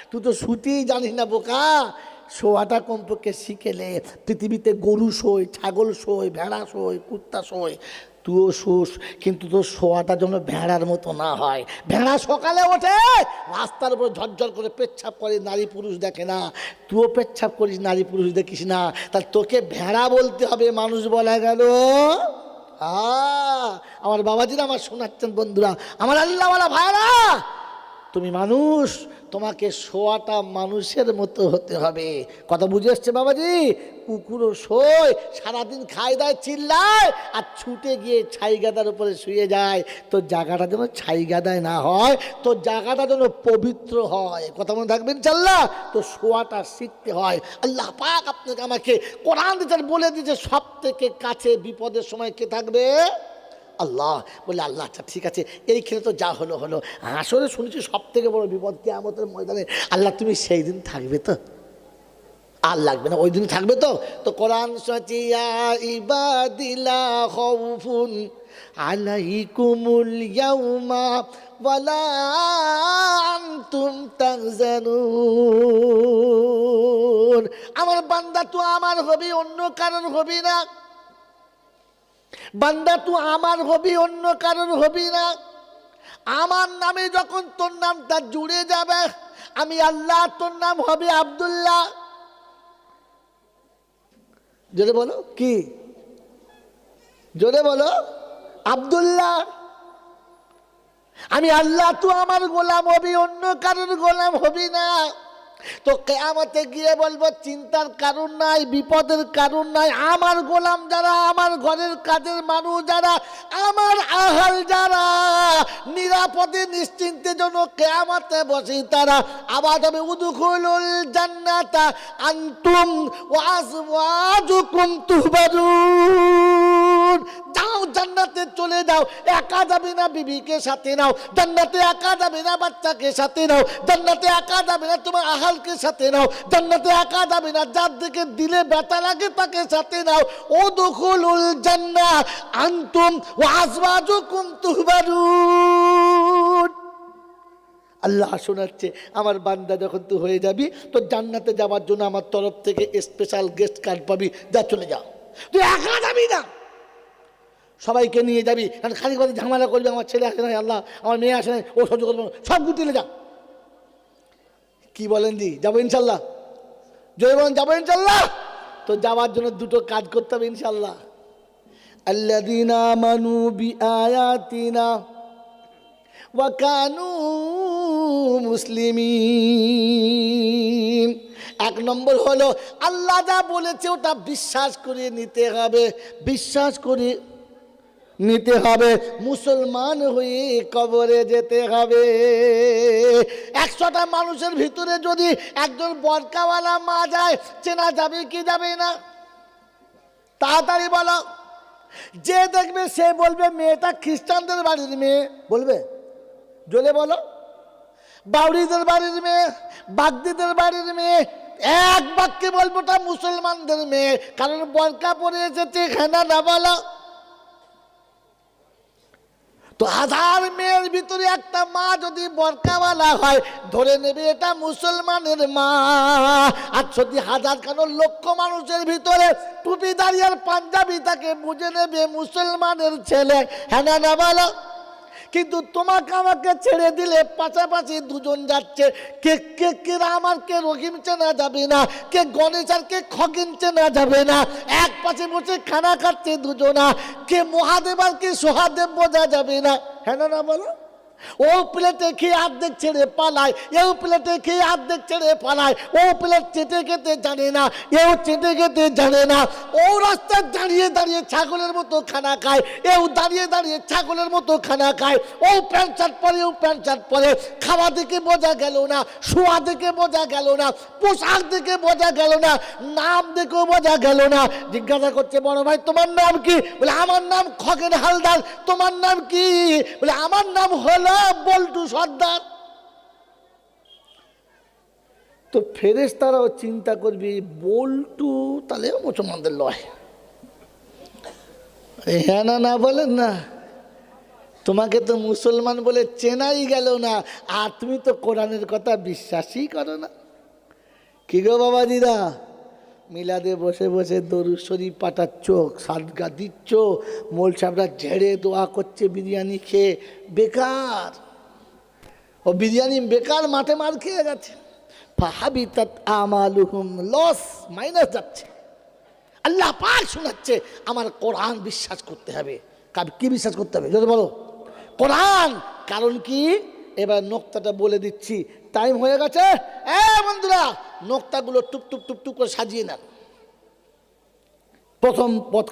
তুই তো শুতেই জানিস না বোকা, শোয়াটা কমপক্ষে শিখেলে। পৃথিবীতে গরু শোয়, ছাগল শোয়, ভেড়া শোয়, কুত্তা শোয়, তুইও শোস, কিন্তু তোর শোয়াটা যেন ভেড়ার মতো না হয়। ভেড়া সকালে ওঠে রাস্তার উপর ঝরঝর করে পেচ্ছাপ করে, নারী পুরুষ দেখে না। তুইও পেচ্ছাপ করিস, নারী পুরুষ দেখিস না, তাহলে তোকে ভেড়া বলতে হবে, মানুষ বলা গেল। আমার বাবাজিরা আমার শোনাচ্ছেন বন্ধুরা, আমার আল্লাহওয়ালা ভাইরা, তুমি মানুষ, তোমাকে শোয়াটা মানুষের মতো হতে হবে। কথা বুঝে আসছে বাবাজি? কুকুরও শোয়, সারাদিন খায় দায় চিল্লায়, আর ছুটে গিয়ে ছাই গাদার উপরে শুয়ে যায়। তো জায়গাটা যেন ছাই গাদায় না হয়, তো জায়গাটা যেন পবিত্র হয়। কথা মনে থাকবেন ইনশাআল্লাহ। তো শোয়াটা শিখতে হয়। আল্লাহ পাক আপনাকে আমাকে কোরআন দিতে বলে দিয়েছে সব থেকে কাছে বিপদের সময় কে থাকবে? আল্লাহ। বলে আল্লাহ আচ্ছা ঠিক আছে, এইখানে তো যা হলো হলো, আসলে শুনেছি সব থেকে বড় বিপদ কিয়ামতের ময়দানে। আল্লাহ তুমি সেই দিন থাকবে তো? আর লাগবে না, ওই দিন থাকবে তো? তো কোরআন সাচিয়া ইবাদিলা খাউফুন আলাইকুমুল ইয়াউমা ওয়ালা আনতুম তাহজানুন। আমার বান্দা তুই আমার হবি, অন্য কারণ হবি না। বান্দা তুই আমার হবি, অন্য কারণ হবি না। আমার নামে যখন তোর নামটা জুড়ে যাবে, আমি আল্লাহ, তোর নাম হবে আব্দুল্লাহ। জোরে বলো কি? জোরে বলো আব্দুল্লাহ। আমি আল্লাহ, তুই আমার গোলাম হবি, অন্য কারোর গোলাম হবি না। তো কিয়ামতে গিয়ে বলবো চিন্তার কারণ নাই, বিপদের কারণ নাই। আমার গোলাম যারা, আমার ঘরের কাজের মানুষ যারা, আমার আহাল যারা নিরাপদে নিশ্চিন্তে যেন কিয়ামতে বসে, তারা আবার হবে উদখুলুল জান্নাতা আনতুম ওয়া আজওয়াজুকুম তুহবারুন। যাও জান্নাতে চলে যাও, একা যাবে না, বিবিকে সাথে নাও। জান্নাতে একা যাবে না, বাচ্চাকে সাথে নাও। জান্নাতে একা যাবে না, তোমার আহালকে সাথে নাও। জান্নাতে একা যাবে না, যার দিকে দিলে ব্যথা লাগে তাকে সাথে নাও। উদখুলুল জান্নাহ আনতুম ওয়া আজওয়াজুকুম তুহবারুন। আল্লাহ শোনাচ্ছে আমার বান্দা যখন তুই হয়ে যাবি, তো জান্নাতে যাওয়ার জন্য আমার তরফ থেকে স্পেশাল গেস্ট কার্ড পাবি। যা চলে যাও, তুই একা যাবি না, সবাইকে নিয়ে যাবি। কারণ খালি কথা ঝামেলা করবি, আমার ছেলে আসে না, আল্লাহ আমার মেয়ে আসে না, ও সহ্য করবো, সব গুটিয়ে যা। কি বলেন দি? যাবো ইনশাল্লাহ? জয় বলেন যাবো ইনশাল্লাহ? তো যাওয়ার জন্য দুটো কাজ করতে হবে ইনশাল্লাহ। আল্লাযীনা আমানু বিআয়াতিনা ওয়া কানু মুসলিমিন। এক নম্বর হলো আল্লাহ যা বলেছে ওটা বিশ্বাস করে নিতে হবে, বিশ্বাস করে নিতে হবে, মুসলমান হয়ে কবরে যেতে হবে। 100টা মানুষের ভিতরে যদি একজন বরকাওয়ালা মা যায়, চেনা যাবে কি যাবে না? তাড়াতাড়ি বলো। যে দেখবে সে বলবে মেয়েটা খ্রিস্টানদের বাড়ির মেয়ে, বলবে? জোরে বলো। বাউরিদের বাড়ির মেয়ে, বাগদিদের বাড়ির মেয়ে, এক বাক্যে বলবো ওটা মুসলমানদের মেয়ে, কারণ বরকা পরে এসেছে, খানা না বলো। তো 1000 মেয়ের ভিতরে একটা মা যদি বরকাওয়ালা হয়, ধরে নেবে এটা মুসলমানের মা। আর যদি 1000 কেন লক্ষ মানুষের ভিতরে টুপিদারি আর পাঞ্জাবি তাকে বুঝে নেবে মুসলমানের ছেলে, হ্যাঁ না বলো। কিন্তু তোমাকে আমাকে ছেড়ে দিলে পাশাপাশি দুজন যাচ্ছে, কে কে কে রাম আর কে রহিম চেনা যাবে না, কে গণেশ আর কে খগেন চেনা যাবে না। এক পাশে বসে খানা খাচ্ছে দুজনা, কে মহাদেব আর কে সোহাদেব বোঝা যাবে না, হ্যাঁ না বলো। ও প্লেটে খেয়ে অর্ধেক ছেড়ে পালায়, এও প্লেটে খেয়ে অর্ধেক ছেড়ে পালায়। ও প্লেট চেটে খেতে জানে না, এও চেটে খেতে জানে না। ও রাস্তায় দাঁড়িয়ে দাঁড়িয়ে ছাগলের মতো খানা খায়, এও দাঁড়িয়ে দাঁড়িয়ে ছাগলের মতো খানা খায়। ও প্যান্ট শার্ট পরে, ও প্যান্ট শার্ট পরে। খাওয়া দেখে বোঝা গেল না, শোয়া দেখে বোঝা গেল না, পোশাক দেখে বোঝা গেল না, নাম দেখেও বোঝা গেল না। জিজ্ঞাসা করছে, বড় ভাই তোমার নাম কি? বলে আমার নাম খগেন হালদার। তোমার নাম কি? বলে আমার নাম হলো বল্টু সর্দার। তো ফেরেশতারাও চিন্তা করবি বল্টু তাহলে মুসলমানদের লয়, হ্যাঁ না বলেন না। তোমাকে তো মুসলমান বলে চেনাই গেল না, আর তুমি তো কোরআনের কথা বিশ্বাসই করো না। কি গো বাবাজিরা, মিলাদে বসে বসে দরুদ শরীফ পাঠাচ্ছ, সাদগা দিচ্ছ, মোল সাহেবরা ঝেড়ে দোয়া করছে বিরিয়ানি খেয়ে, বেকার। ও বিরিয়ানি বেকার, মাঠে মার খেয়ে গেছে। ফাহাবিতাত আমালুহুম, লস, মাইনাস যাচ্ছে। আল্লাহ পাক শোনাচ্ছে আমার কোরআন বিশ্বাস করতে হবে। কি বিশ্বাস করতে হবে যদি বলো? কোরআন। কারণ কি? এবার নোক্তাটা বলে দিচ্ছি, টাইম হয়ে গেছে। বন্ধুরা, নোক্তাগুলো টুপ টুপ টুপ টুপ করে সাজিয়ে নেন। প্রথম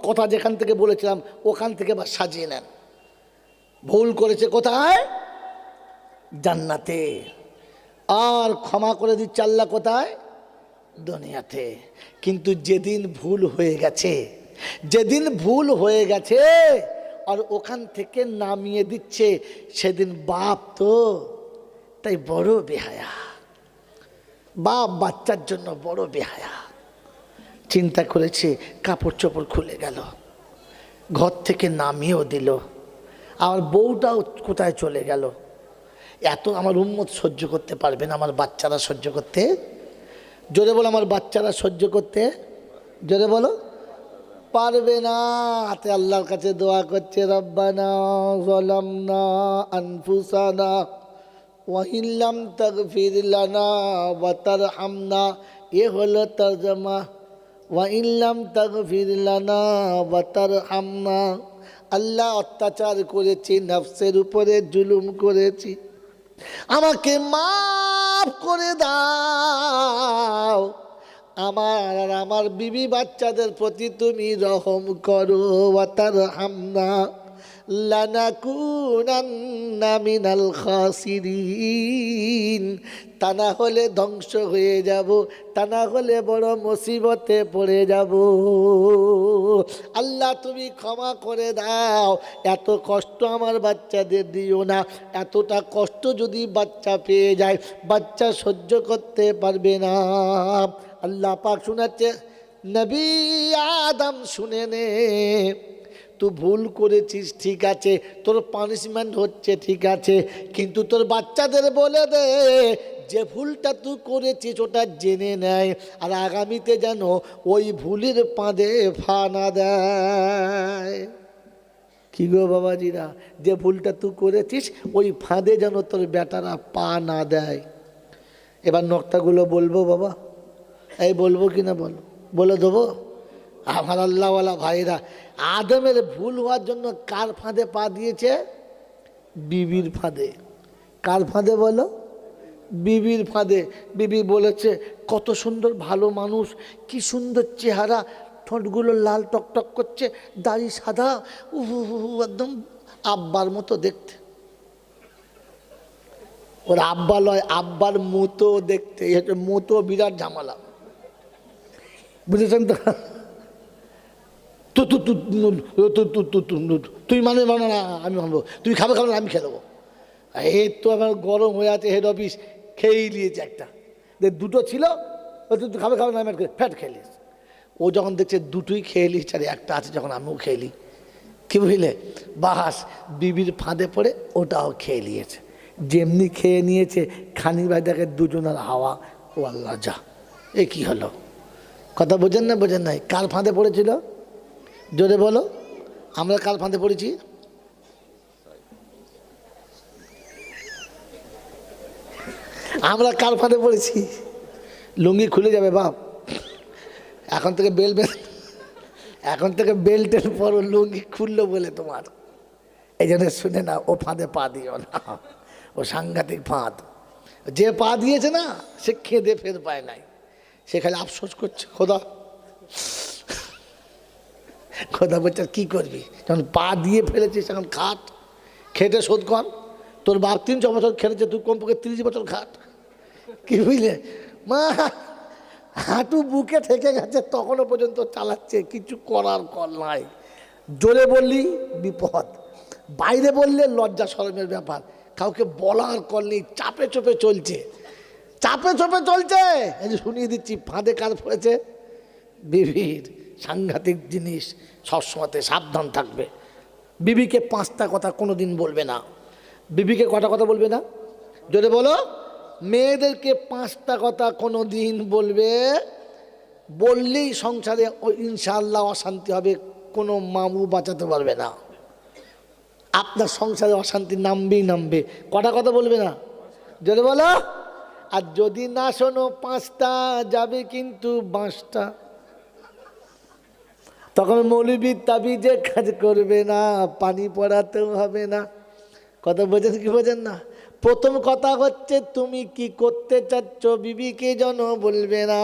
কথা যেখান থেকে বলেছিলাম ওখান থেকে বা সাজিয়ে নেন। ভুল করেছে কোথায়? জান্নাতে। আর ক্ষমা করে দিচ্ছে আল্লাহ কোথায়? দুনিয়াতে। কিন্তু যেদিন ভুল হয়ে গেছে, যেদিন ভুল হয়ে গেছে আর ওখান থেকে নামিয়ে দিচ্ছে, সেদিন বাপ তো তাই বড় বেহায়া। বাপ বাচ্চার জন্য বড় বেহায়া। চিন্তা করেছে, কাপড় চোপড় খুলে গেল, ঘর থেকে নামিয়েও দিল, আর বউটাও কোথায় চলে গেল। এত আমার উম্মত সহ্য করতে পারবে না, আমার বাচ্চারা সহ্য করতে। জোরে বলো, আমার বাচ্চারা সহ্য করতে, জোরে বলো, পারবে না। হাতে আল্লাহর কাছে দোয়া করছে, রব্বানা যালামনা আনফুসানা ওয়া ইন লাম তাগফির লানা ওয়া তারহামনা। এ হলো তরজমা, ওয়া ইন লাম তাগফির লানা ওয়া তারহামনা। আল্লাহ, অত্যাচার করেছি, নফসের উপরে জুলুম করেছি, আমাকে মাফ করে দাও। আমার আর আমার বিবি বাচ্চাদের প্রতি তুমি রহম করো। ওয়া তারহামনা লানাকুনান্না মিনাল খাসিরিন। তা না হলে ধ্বংস হয়ে যাব, তা না হলে বড় মুসিবতে পড়ে যাব। আল্লাহ তুমি ক্ষমা করে দাও, এত কষ্ট আমার বাচ্চাদের দিও না। এতটা কষ্ট যদি বাচ্চা পেয়ে যায়, বাচ্চা সহ্য করতে পারবে না। আল্লাহ পাক শোনাচ্ছে, নবী আদম শুনে নে, তুই ভুল করেছিস ঠিক আছে, তোর পানিশমেন্ট হচ্ছে ঠিক আছে, কিন্তু তোর বাচ্চাদের বলে দে যে ভুলটা তুই করেছিস ওটা জেনে নেয়, আর আগামীতে যেন ওই ভুলের ফাঁদে পা না দেয়। কি গো বাবাজিরা, যে ভুলটা তুই করেছিস ওই ফাঁদে যেন তোর বেটারা পা না দেয়। এবার নোক্তাগুলো বলবো বাবা, এই বলবো কি না বলো, বলে দেবো? আমার আল্লাহওয়ালা ভাইরা, আদমের ভুল হওয়ার জন্য কার ফাঁদে পা দিয়েছে? বিবির ফাঁদে। কার ফাঁদে বলো? বিবির ফাঁদে। বিবি বলেছে কত সুন্দর ভালো মানুষ, কি সুন্দর চেহারা, ঠোঁটগুলো লাল টকটক করছে, দাড়ি সাদা, একদম আব্বার মতো দেখতে। ওর আব্বা লয়, আব্বার মতো দেখতে। মতো বিরাট ঝামেলা, বুঝেছেন তো? তুই মানে না, আমি মানবো, তুই খাবে খাবে না, আমি খেয়ে দেবো। এই তো আমার গরম হয়ে আছে, হেড অফিস খেয়েই নিয়েছে একটা, দুটো ছিল, তুই খাবে খাবে না, আমি ফ্যাট খেয়ে নিস। ও যখন দেখছে দুটোই খেয়ে নিস, আর একটা আছে, যখন আমিও খেয়ে নিই, কি বুঝলে, বাস বিবির ফাঁদে পড়ে ওটাও খেয়ে নিয়েছে। যেমনি খেয়ে নিয়েছে, খানির ভাই দেখে দুজনের হাওয়া, ও আল্লাহ যা, এ কি হলো? কথা বোঝেন না, বোঝেন নাই? কার ফাঁদে পড়েছিল? জোরে বলো, আমরা কার ফাঁদে পড়েছি? আমরা কার ফাঁদে পড়েছি? লুঙ্গি খুলে যাবে বাপ, এখন থেকে এখন থেকে বেল্টের পর লুঙ্গি খুললো বলে তোমার, এই জন্য শুনে না, ও ফাঁদে পা দিও না, ও সাংঘাতিক ফাঁদ। যে পা দিয়েছে না, সে খেদে ফের পায় নাই, সে খালি আফসোস করছে, খোদা খোদা বলছে কি করবি, যখন পা দিয়ে ফেলেছিস এখন খাট, খেটে শোধ কর। তোর বাপ 300 বছর খেটেছে, তুই কমপক্ষে 30 বছর খাট, কি বুঝলে মা? হাঁটু বুকে থেকে গেছে, তখনও পর্যন্ত চালাচ্ছে, কিছু করার কল নাই। জোরে বললি বিপদ, বাইরে বললে লজ্জা শরমের ব্যাপার, কাউকে বলার কল নেই, চাপে চোপে চলছে, চাপে চোপে চলছে। এই যে শুনিয়ে দিচ্ছি, ফাঁদে কার পড়েছে? বিবির। সাংঘাতিক জিনিস, সবসময়তে সাবধান থাকবে। বিবিকে 5টা কথা কোনো দিন বলবে না। বিবিকে কটা কথা বলবে না? যদি বলো, মেয়েদেরকে 5টা কথা কোনো দিন বলবে, বললেই সংসারে ইনশাআল্লাহ অশান্তি হবে, কোনো মামু বাঁচাতে পারবে না। আপনার সংসারে অশান্তি নামবেই নামবে। কটা কথা বলবে না? যদি বলো, আর যদি না শোনো 5টা যাবে কিন্তু 5টা। তখন মৌলবীর তাবিজে কাজ করবে না, পানি পড়াতেও হবে না। কথা বোঝেন কি বোঝেন না? প্রথম কথা হচ্ছে, তুমি কি করতে চাচ্ছ বিবিকে যেন বলবে না।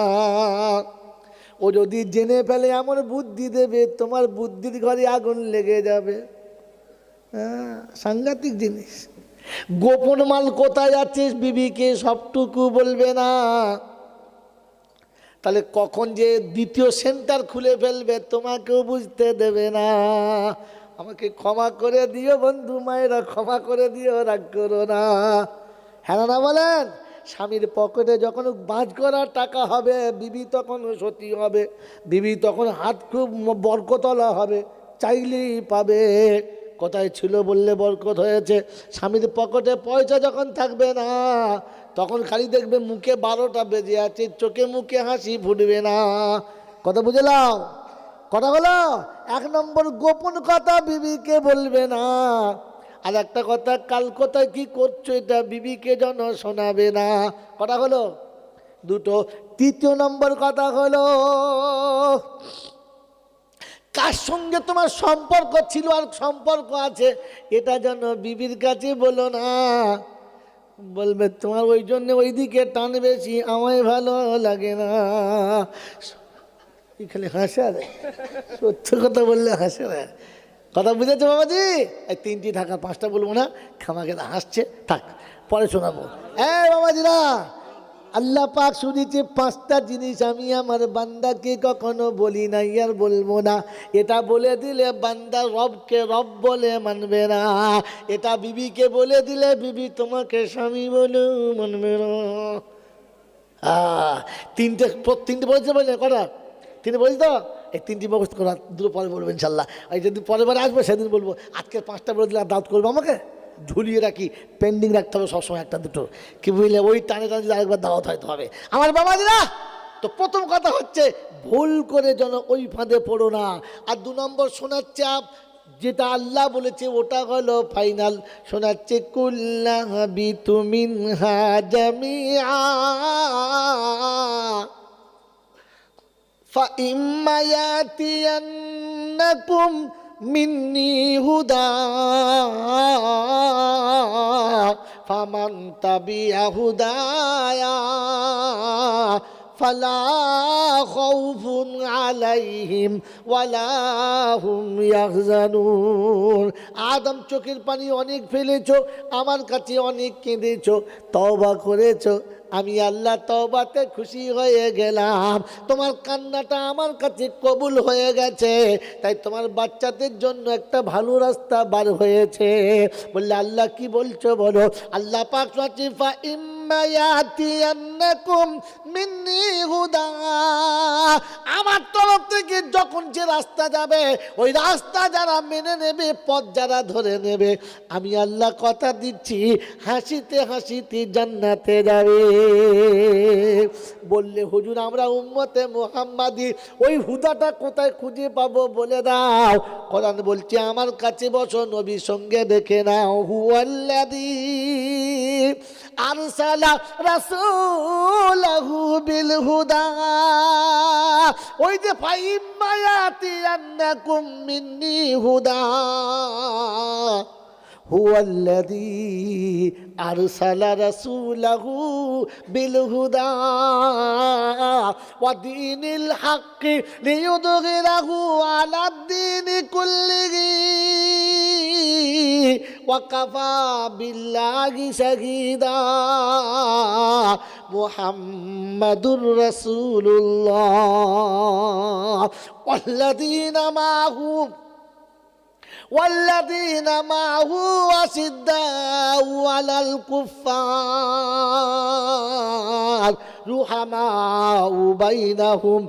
ও যদি জেনে ফেলে, এমন বুদ্ধি দেবে, তোমার বুদ্ধির ঘরে আগুন লেগে যাবে। হ্যাঁ, সাংঘাতিক জিনিস। গোপন মাল কোথায় আছে বিবিকে সবটুকু বলবে না, তাহলে কখন যে দ্বিতীয় সেন্টার খুলে ফেলবে তোমাকেও বুঝতে দেবে না। আমাকে ক্ষমা করে দিও বন্ধু, মায়েরা ক্ষমা করে দিও, রাগ করো না। হ্যাঁ না বলেন? স্বামীর পকেটে যখন বাজ করা টাকা হবে, বিবি তখন সতী হবে, বিবি তখন হাত খুব বরকতলা হবে, চাইলেই পাবে। কোথায় ছিল বললে বরকত হয়েছে। স্বামীর পকেটে পয়সা যখন থাকবে না, তখন খালি দেখবে মুখে 12টা বেজে আছে, চোখে মুখে হাসি ফুটবে না। কথা বুঝলাম? কথা হলো 1 নম্বর, গোপন কথা বিবিকে বলবে না। আর একটা কথা, কাল কোথায় কি করছো এটা বিবিকে যেন শোনাবে না। কথা হলো 2টো। 3য় নম্বর কথা হলো, কার সঙ্গে তোমার সম্পর্ক ছিল আর সম্পর্ক আছে, এটা যেন বিবির কাছে বলো না। বলবে তোমার ওই জন্য ওইদিকে টান বেশি, আমায় ভালো লাগে না। খালি হাসে, রে সত্য কথা বললে হাসে রে। কথা বুঝেছো বাবাজি? এই 3টি থাকা, 5টা বলবো না, খামাকে হাসছে, থাক পরে শোনাবো। বাবাজিরা, আল্লাহ পাক শুনেছে 5টা জিনিস আমি আমার বান্দাকে কখনো বলি নাই আর বলবো না। এটা বলে দিলে বান্দা রবকে রব বলে মানবে না। এটা বিবিকে বলে দিলে বিবি তোমাকে স্বামী বলে মানবে না। 3টে বলছে, বলছে কটা? 3টে বলছি তো, এই 3টি মুখস্থ করা, 2 পরে বলবো ইনশাল্লাহ। এই যদি পরের বারে আসবো সেদিন বলবো। আজকে 5টা বলে দিলে আর দাউদ করবো, আমাকে ঝুলিয়ে রাখি, পেন্ডিং রাখতে হবে সবসময় 1টা 2টো, কি বুঝলে? ওই টানে টানে যদি আরেকবার দাওয়াত হয়তো হবে আমার বাবাজিরা। তো প্রথম কথা হচ্ছে, ভুল করে যেন ওই ফাঁদে পড়ো না। আর 2 নম্বর শোনাচ্ছে, যেটা আল্লাহ বলেছে ওটা হলো ফাইনাল। শোনাচ্ছে, কুল্লা বিতুমিনহা জামিআ فَإِمَّا يَأْتِيَنَّكُمْ মিন্নি হুদা ফামান তাবিআ হুদায়া ফালা খাউফুন আলাইহিম ওয়ালা হুম ইয়াহজানুন। আদম চোখের পানি অনেক ফেলেছো, আমার কাছে অনেক কেঁদেছো, তওবা করেছো, আমি আল্লাহ তওবাতে খুশি হয়ে গেলাম। তোমার কান্নাটা আমার কাছে কবুল হয়ে গেছে, তাই তোমার বাচ্চাদের জন্য একটা ভালো রাস্তা বার হয়েছে। বললে আল্লাহ কি বলছো বলো? আল্লাহ পাক ফা ইম্মা ইয়াতিয়ান্নাকুম মিন্নি হুদা, আমার তরফ থেকে যখন যে রাস্তা যাবে ওই রাস্তা যারা মেনে নেবে, পথ যারা ধরে নেবে, আমি আল্লাহ কথা দিচ্ছি হাসিতে হাসিতে জান্নাতে যাবে। বললে হুজুর আমরা উম্মতে মুহাম্মাদি ওই হুদাটা কোথায় খুঁজে পাবো বলে দাও। কোরআন বলছে আমার কাছে বসো, নবীর সঙ্গে দেখে নাও। হুয়াল্লাযী আরসালা রাসূলাহু বিল হুদা, ওই যে ফাইম্মা ইয়াতিয়ান্নাকুম মিন্নি হুদা হুয়াল্লাযী আরসালা রাসূলাহু বিল হুদা ওয়া দীনিল হাক্কি লিইয়ুযহিরাহু আলাদ দীনি কুল্লিহি ওয়া কাফা বিল্লাহি শাহীদা মুহাম্মাদুর রাসূলুল্লাহ والذين معه أشداء على الكفار رحماء بينهم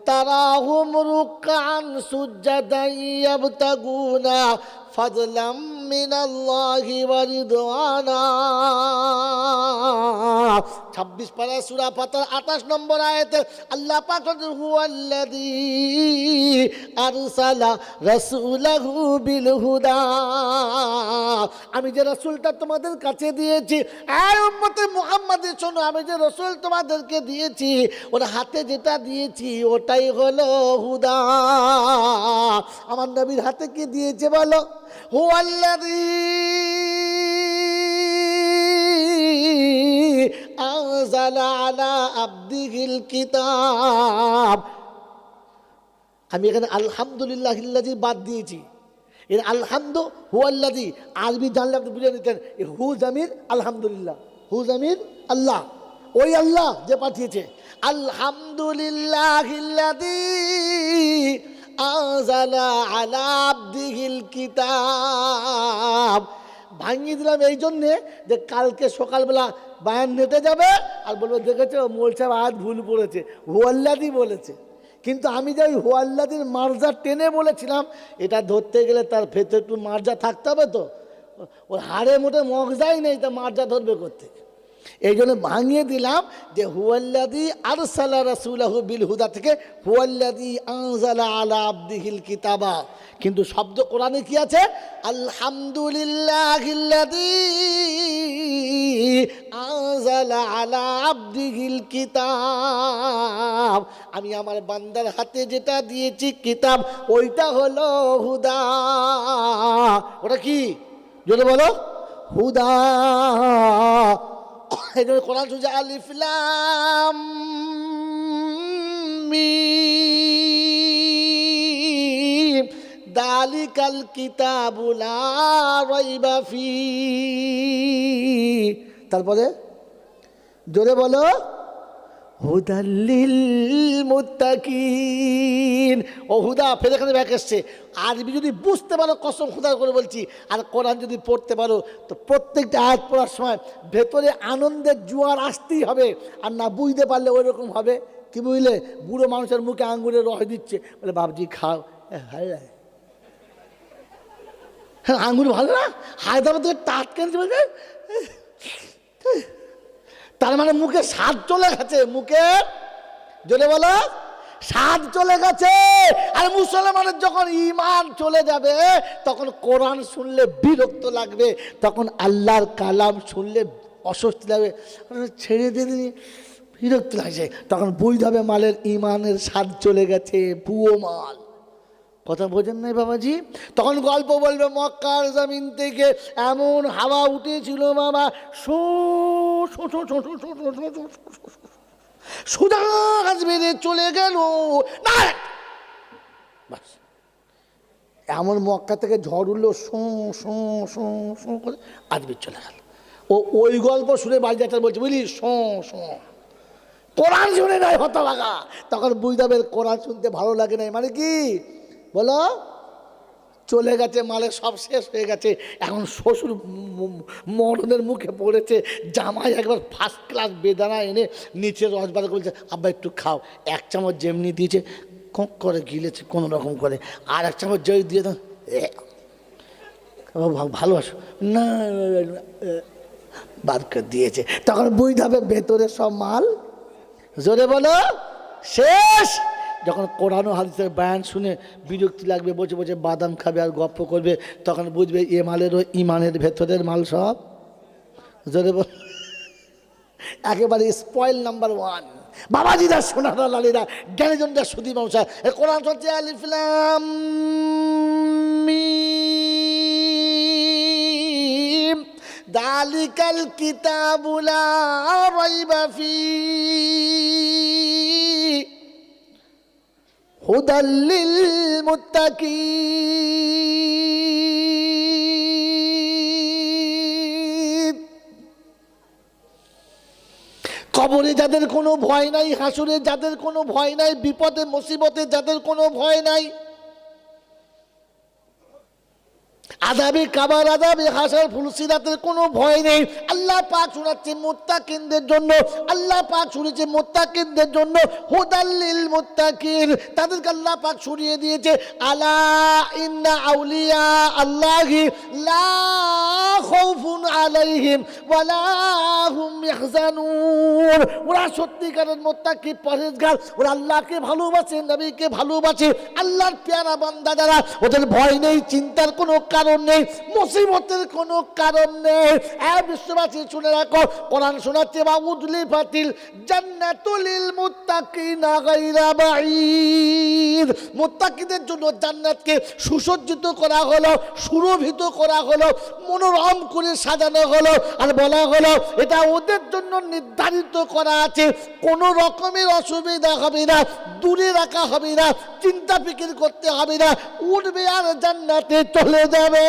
تراهم ركعا سجدا يبتغون فضلا من الله ورضوانا। 26 পারা সূরা ফাতির 28 নম্বর আয়াতে আল্লাহ পাক বলেন হুয়াল্লাযী আরসালা রাসূলাহু বিল হুদা, আমি যে রাসূলটা তোমাদের কাছে দিয়েছি, এই উম্মতে মুহাম্মাদি শোনো, আমি যে রাসূল তোমাদেরকে দিয়েছি ওর হাতে যেটা দিয়েছি ওটাই হলো হুদা। আমার নবীর হাতে কি দিয়েছে বলো? হুয়াল্লাযী আনজালা আলা আবদিহিল কিতাব। আমি এখানে আলহামদুলিল্লাহিল্লাযী বাদ দিয়েছি, এর আলহামদু হুয়াল্লাযী আরবি জানলে আপনি বুঝে নিতেন। হু জামির আলহামদুলিল্লাহ, হু জামির আল্লাহ, ওই আল্লাহ যে পাঠিয়েছে। আলহামদুলিল্লাহিল্লাযী আনজালা আলা আবদিহিল কিতাব। ভাঙিয়ে দিলাম এই জন্যে যে কালকে সকালবেলা বায়ান নেটে যাবে আর বলবে দেখেছো মোল সাহেব আয়াত ভুল পড়েছে, হুয়াল্লাযী বলেছে। কিন্তু আমি যে ওই হুয়াল্লাযীর মার্জা টেনে বলেছিলাম, এটা ধরতে গেলে তার ভেতরে একটু মার্জা থাকতে হবে, তো ওর হাড়ে মোটে মগজাই নেই, তা মার্জা ধরবে করতে। এই জন্য ভাঙিয়ে দিলাম যে হুয়াল্লাযী আরসালা রাসূলাহু বিল হুদা থেকে হুয়াল্লাযী আনজালা আলা আবদিহিল কিতাবা। কিন্তু শব্দ কোরআনে কি আছে? আলহামদুলিল্লাহিল্লাযী আনজালা আলা আবদিহিল কিতাব, আমি আমার বান্দার হাতে যেটা দিয়েছি কিতাব ওইটা হলো হুদা। ওটা কি জোরে বলো? হুদা। এই জন্য কোরআন সুজা আলিফ লাম মিম দালিকাল কিতাবু লা রাইবা ফীহি। তারপরে জোরে বলো হুদাল্লিল মুত্তাকিন। ও হুদা ফের এখানে ব্যাক এসছে। আরবি যদি বুঝতে পারো, কসম খুদা করে বলছি, আর কোরআন যদি পড়তে পারো, তো প্রত্যেকটা আয়াত পড়ার সময় ভেতরে আনন্দের জোয়ার আসতেই হবে। আর না বুঝতে পারলে ওই রকম হবে, কি বুঝলে, বুড়ো মানুষের মুখে আঙ্গুরের রস দিচ্ছে, বলে বাবজি খাও, হ্যাঁ আঙ্গুর ভালো না, হায়দ্রাবাদ থেকে টাটকা বলবে, তার মানে মুখে স্বাদ চলে গেছে, মুখে জোরে বলো স্বাদ চলে গেছে। আর মুসলমানের যখন ঈমান চলে যাবে তখন কোরআন শুনলে বিরক্ত লাগবে, তখন আল্লাহর কালাম শুনলে অস্বস্তি লাগবে, ছেড়ে দিয়ে বিরক্ত লাগছে, তখন বুঝতে হবে মালের ঈমানের স্বাদ চলে গেছে, বুয়ো মাল। কথা বোঝেন নাই বাবাজি? তখন গল্প বলবে মক্কার জমিন থেকে এমন হাওয়া উঠেছিল বাবা, সোজা বেড়ে চলে গেল না, বাস এমন মক্কা থেকে ঝড় উঠলো, শোঁ করে আজমির চলে গেল। ওই গল্প শুনে বাড়িটা বলছে বুঝলি, কোরআন শুনে নাই হতভাগা। তখন বুঝতে কোরআন শুনতে ভালো লাগে নাই মানে কি বলো, চলে গেছে, মালে সব শেষ হয়ে গেছে। এখন শ্বশুর মরণের মুখে পড়েছে, জামাই একবার ফার্স্ট ক্লাস বেদানা এনে নিচে রসবার করেছে, আব্বা একটু খাও। এক চামচ যেমনি দিয়েছে কক করে গিলেছে কোনো রকম করে, আর এক চামচ জয় দিয়ে দাও, ভালোবাসো না বাদ করে দিয়েছে। তখন বুঝতে হবে ভেতরে সব মাল, জোরে বলো, শেষ। যখন কোরআন ও হাদিসের বয়ান শুনে বিরক্তি লাগবে, বসে বসে বাদাম খাবে আর গপ্প করবে, তখন বুঝবে এ মালেরও ইমানের ভেতরের মাল সব, জোরে বল, একেবারে স্পয়েল নাম্বার 1। বাবাজিরা, সোনারা, লালীরা, জ্ঞানীজনরা, সুধী মানুষরা, কোরআন চলছে আলিফ লাম মিম যালিকাল কিতাবু লা রাইবা ফীহি হুদাল লিল মুত্তাকিন। কবরে যাদের কোনো ভয় নাই, হাসুরে যাদের কোনো ভয় নাই, বিপদে মুসিবতে যাদের কোনো ভয় নাই, আযাবে কাবার, আযাবে হাসর, ফুলসিরাতের কোনো ভয় নেই। আল্লাহ পাক শোনাচ্ছে মুত্তাকিনদের জন্য, আল্লাহ পাক শুনিয়েছে মুত্তাকিনদের জন্য, হুদাল্লিল মুত্তাকিন, তাদেরকে আল্লাহ পাক শুনিয়ে দিয়েছে আলা ইন্না আউলিয়া আল্লাহি লা খাউফুন আলাইহিম ওয়ালা হুম ইয়াহজানুন। ওরা সত্যিকারের মুত্তাকি, পরহেজগার, ওরা আল্লাহকে ভালোবাসে, নবীকে ভালোবাসে, আল্লাহর পেয়ারা বান্দা যারা, ওদের ভয় নেই, চিন্তার কোনো কারণ নেই, মুসিবতের কোনো কারণ নেই। বিশ্ববাসী শুনে রাখো, কোরআন শোনাচ্ছে বা উজলিফাতিল জান্নাতুল লিল মুত্তাকিনা গায়রা বাঈদ। মুত্তাকিদের জন্য জান্নাতকে সুসজ্জিত করা হলো, সুরভিত করা হলো, মনোরম করে সাজানো হলো, আর বলা হলো এটা ওদের জন্য নির্ধারিত করা আছে, কোনো রকমের অসুবিধা হবে না, দূরে রাখা হবে না, চিন্তা ফিকির করতে হবে না, উঠবে আর জান্নাতে চলে যাবে।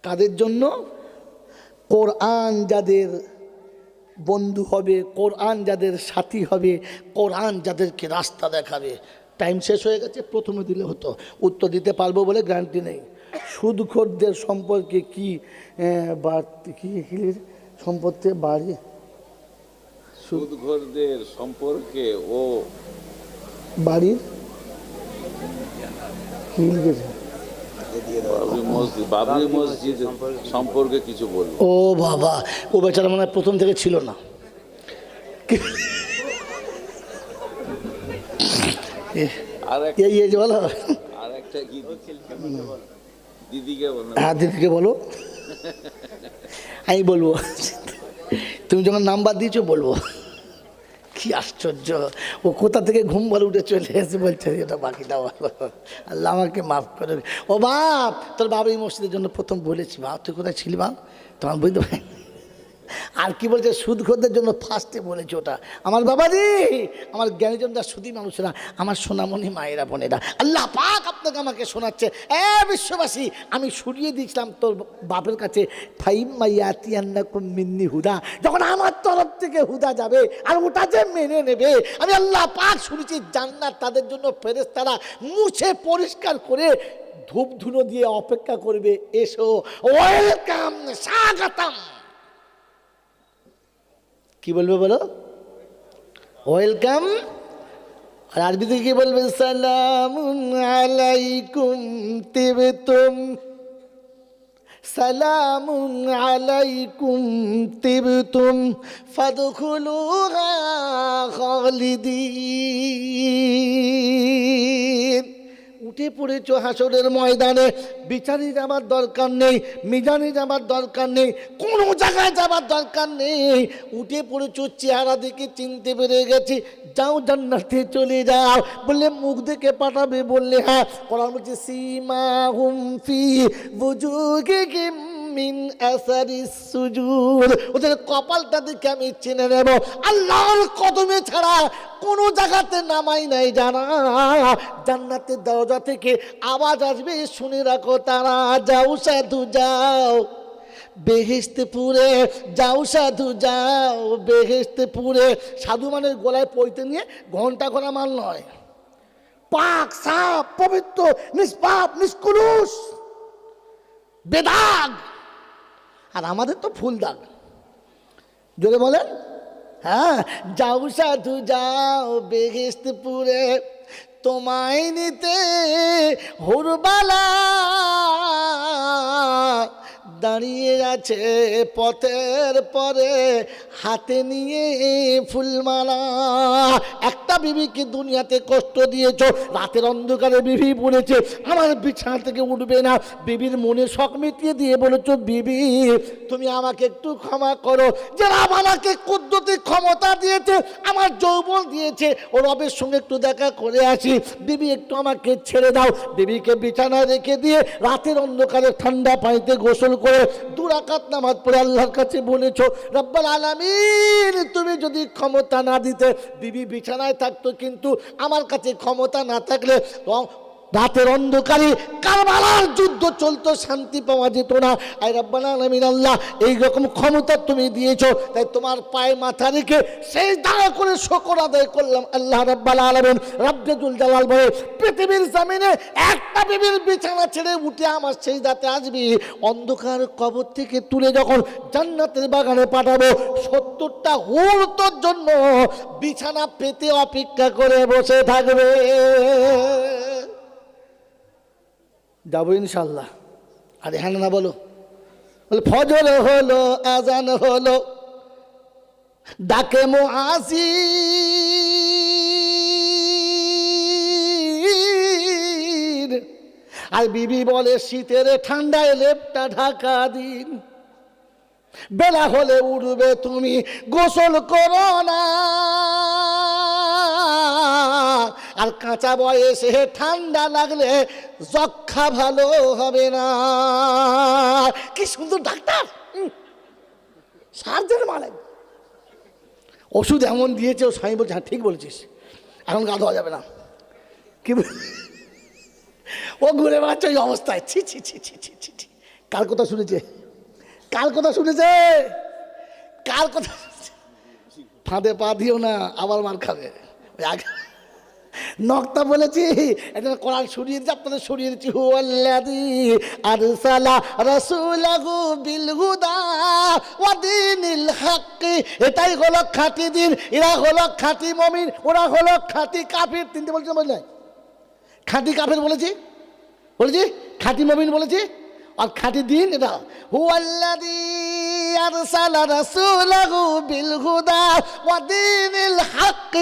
কাদের জন্য? কোরআন যাদের বন্ধু হবে, কোরআন যাদের সাথী হবে, কোরআন যাদেরকে রাস্তা দেখাবে। টাইম শেষ হয়ে গেছে, প্রথমে দিলে হতো, উত্তর দিতে পারবো বলে গ্যারান্টি নেই। সুদখোরদের সম্পর্কে কি সম্পর্কে বাড়ি, সুদখোরদের সম্পর্কে ও বাড়ির বাবরি মসজিদ সম্পর্কে কিছু বলবো। ও বাবা, ও বেচারা মানে প্রথম থেকে ছিল না। বলো আরেকটা কি দিদিকে বলো। হ্যাঁ দিদিকে বলো, আমি বলবো, তুমি যখন নাম্বার দিয়েছো বলবো। কি আশ্চর্য, ও কোথা থেকে ঘুম বলে উঠে চলে এসে বলছে এটা বাকিটা বলো, আল্লাহ আমাকে মাফ করে। ও বাপ, তোর বাবা এই মসজিদের জন্য প্রথম বলেছি, বাপ তুই কোথায় ছিলি বাপ, তখন বুঝতে পারি। আর কি বলছে, সুদখোরদের জন্য ফার্স্টে বলেছে ওটা। আমার বাবাজি, আমার জ্ঞানীজনরা, সুধী মানুষেরা, আমার সোনামণি মায়েরা, বোনেরা, আল্লাহ পাক আপনাকে আমাকে শোনাচ্ছে। বিশ্ববাসী, আমি শুনিয়ে দিয়েছিলাম তোর বাপের কাছে, ফাইম্মাইয়াতিয়ান্নাকুম মিন্নি হুদা, যখন আমার তরফ থেকে হুদা যাবে আর ওটা যে মেনে নেবে, আমি আল্লাহ পাক শুনেছি জান্নাত তাদের জন্য ফেরেশতারা মুছে পরিষ্কার করে ধূপ ধুনো দিয়ে অপেক্ষা করবে, এসো, ওয়েলকাম, স্বাগতম। কি বলবে বলো? ওয়েলকাম। আর আরবিতে কি বলবে? সালামুন আলাইকুম তিবতুম, সালামুন আলাইকুম তিবতুম ফাদখুলুহা খালিদিন। উঠে উঠে পড়েছ হাসরের ময়দানে, বিচারে যাবার দরকার নেই, মিজানে যাবার দরকার নেই, কোনো জায়গায় যাবার দরকার নেই। উঠে পড়েছ, চেহারা দেখে চিনতে পেরে গেছি, যাও জান্নাতে চলে যাও। বললে মুখ দেখে পাঠাবে? বললে হ্যাঁ। কোরআন বলছে সীমাহুম ফি বুজুহিহিম মিন আসারিস সুজুদ, ওদের কপালটা দেখে আমি চিনে নেব। আল্লাহর কদমে ছাড়া কোন জায়গাতে নামাই নাই জানা। জান্নাতের দরজা থেকে আওয়াজ আসবে, শুনে রাখো তারা, যাও সাধু যাও বেহেশতেপুরে, যাও সাধু যাও বেহেশতেপুরে। সাধু মানে গলায় পইতে নিয়ে ঘন্টা করা মাল নয়, পাক সাপ পবিত্র নিষ্পাপ নিষ্কুলুষ বেদাগ। আর আমাদের তো ফুল দাগ। জোরে বলেন হ্যাঁ, যাও সাধু যাও বেহেশতপুরে, তোমায় নিতে হুরবালা দাঁড়িয়ে আছে পথের পরে, হাতে নিয়ে ফুলমালা। একটা বিবিকে দুনিয়াতে কষ্ট দিয়েছ, রাতের অন্ধকারে বিবি বলেছে আমার বিছানা থেকে উঠবে না, বিবির মনে শখ মিটিয়ে দিয়ে বলেছ বিবি তুমি আমাকে একটু ক্ষমা করো, যারা আমাকে কুদ্দুতি ক্ষমতা দিয়েছে, আমার যৌবন দিয়েছে, ও রবের সঙ্গে একটু দেখা করে আসি, বিবি একটু আমাকে ছেড়ে দাও। বিবিকে বিছানায় রেখে দিয়ে রাতের অন্ধকারে ঠান্ডা পানিতে গোসল করে 2 রাকাত নামাজ পড়ে আল্লাহর কাছে বলেছ রব্বুল আলামিন তুমি যদি ক্ষমতা না দিতে বিবি বিছানায় থাকতো, কিন্তু আমার কাছে ক্ষমতা না থাকলে রাতের অন্ধকারে কারবালার যুদ্ধ চলতো, শান্তি পাওয়া যেত না। আই রব্বুল আলামিন আল্লাহ এইরকম ক্ষমতা তুমি দিয়েছো, তাই তোমার পায়ে মাথা রেখে সেই দাঁড়া করে শুকর আদায় করলাম। আল্লাহ রব্বুল আলামিন রব্বুল জালাল বলে পৃথিবীর জমিনে একটা বিবির বিছানা ছেড়ে উঠে আমার সেই দাতে আসবি, অন্ধকার কবর থেকে তুলে যখন জান্নাতের বাগানে পাঠাবো, 70টা হুর তোর জন্য বিছানা পেতে অপেক্ষা করে বসে থাকবে। যাবো ইনশাল্লাহ। আরে হ্যাঁ না বলো, বলে ফজর হলো আজান হলো ডাকে মুআজ্জিন, আর বিবি বলে শীতের ঠান্ডায় লেপটা ঢাকা দিন, বেলা হলে উঠবে তুমি গোসল করো না, আর কাঁচা বয়সে ঠান্ডা লাগলে যক্ষা ভালো হবে না। কি সুন্দর ডাক্তার, সার্জেন মালেক ওষুধ এমন দিয়েছে, ও স্বামী বলছে হ্যাঁ ঠিক বলছিস, এখন গা ধোয়া যাবে না। কি ও ঘুরে বেড়াচ্ছে ওই অবস্থায়। ছি ছি ছি ছি ছি ছি ছি। কার কথা শুনেছে, কার কথা শুনেছে, কার কথা ফাঁদে পা দিও না, আবার মার খাবে। ওই আগে নক্তা বলেছি, এটা কোরআন শুনিয়ে দিচ্ছি, আপনাদের শুনিয়ে দিচ্ছি। হুয়াল্লাযী আরসালা রাসূলাহু বিল হুদা ওয়া দীনিল হক, এটাই হলো খাঁটি দিন, এরা হলো খাঁটি মুমিন, ওরা হলো খাঁটি কাফির। তিনটে বলছি না, বললেন খাঁটি কাফির বলেছি, বলেছি খাঁটি মুমিন বলেছি, আর খাঁটি দিন এটা। হুয়াল্লাযী আরসালা রাসূলাহু বিল হুদা ওয়া দীনিল হক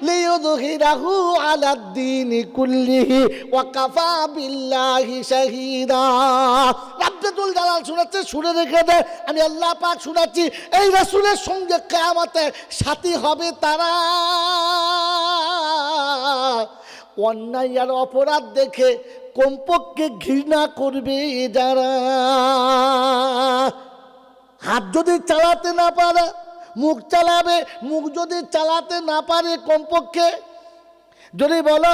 লিইয়ুযহিরাহু আলাদ দীনি কুল্লিহি ওয়া কাফা বিল্লাহি শাহীদা। রব্বুল জালাল শোনাচ্ছে, শুনে রেখে দে, আমি আল্লাহ পাক শোনাচ্ছি, এই রাসূলের সঙ্গে কিয়ামতে সাথী হবে তারা অন্যায় আর অপরাধ দেখে কমপক্ষে ঘৃণা করবে যারা। হাত যদি চালাতে না পারে মুখ চালাবে, মুখ যদি চালাতে না পারে কমপক্ষে যদি বলো,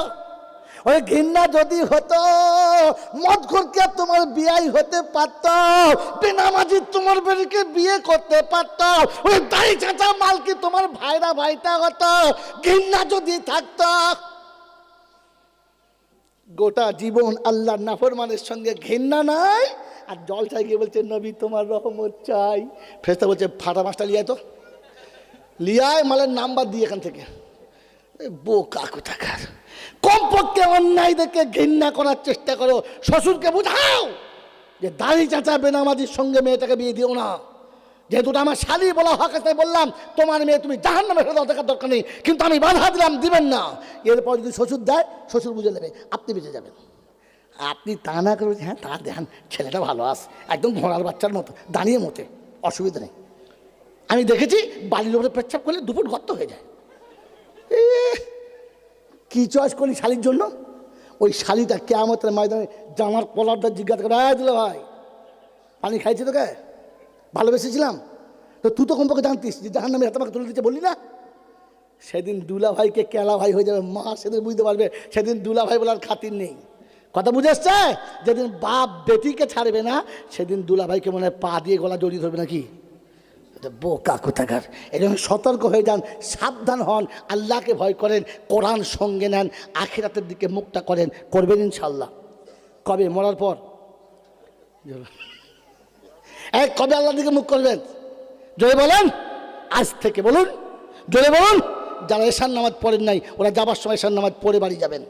ওই ঘৃণা যদি হতো মদখোরকে তোমার বিয়াই হতে পারত, বেনামাজি তোমার বেরিকে বিয়ে করতে পারত, ওই দাড়ি চাচা মালকি তোমার ভাইরা ভাইটা হতো। ঘৃণা যদি থাকতো, গোটা জীবন আল্লাহর নাফরমানের সঙ্গে ঘৃণা নাই, আর জল চাই গিয়ে বলছে নবী তোমার রহমত চাই। ফেরেশতা বলছে ফাটা মাছটা লিয়ায়, তো লিয়ায় মালের নাম্বার দিয়ে এখান থেকে। বোকা কোথাকার, কমপক্ষে অন্যায় দেখে ঘৃণা করার চেষ্টা করো। শ্বশুরকে বুঝাও যে দাড়ি চাচা বেনামাজির সঙ্গে মেয়েটাকে বিয়ে দিও না, যেহেতু আমার শালি বলা হক আছে, বললাম তোমার মেয়ে তুমি জাহান্নামে ফেলে দাও, দেখার দরকার নেই, কিন্তু আমি বাধা দিলাম দিবেন না। এরপর যদি শ্বশুর দেয়, শ্বশুর বুঝে নেবে, আপনি বেঁচে যাবেন। আপনি তা না করে হ্যাঁ তা দেখান, ছেলেটা ভালো আছে, একদম ঘোড়ার বাচ্চার মতো দাঁড়িয়ে মতে, অসুবিধা নেই। আমি দেখেছি বালির উপরে পেচ্ছাপ করলে 2 ফুট গর্ত হয়ে যায়। কি চয়েস করলি শালির জন্য? ওই শালিটা কেয়ামতের ময়দানে জামার কলারটা জিজ্ঞাসা করে, দিল ভাই পানি খাইছি তোকে, ভালোবেসেছিলাম তো, তুই তো কমপক্ষে জানতিস যে জাহান নামে তোমাকে তুলে দিচ্ছে, বললি না? সেদিন দুলা ভাইকে কেলা ভাই হয়ে যাবে, মা সেদিন বুঝতে পারবে সেদিন দুলা ভাই বলার খাতির নেই। কথা বুঝে আসছে? যেদিন বাপ বেটিকে ছাড়বে না সেদিন দুলা ভাইকে মনে হয় পা দিয়ে গলা জড়িয়ে ধরবে নাকি? বোকা কোথাকার। এই জন্য সতর্ক হয়ে যান, সাবধান হন, আল্লাহকে ভয় করেন, কোরআন সঙ্গে নেন, আখিরাতের দিকে মুখটা করেন, করবেন ইনশাল্লাহ। কবে? মরার পর। কবে আল্লাহর দিকে মুখ করবেন? জোরে বলেন, আজ থেকে বলুন, জোরে বলুন। যারা এশার নামাজ পড়েন নাই ওরা যাবার সময় এশার নামাজ পড়ে বাড়ি যাবেন।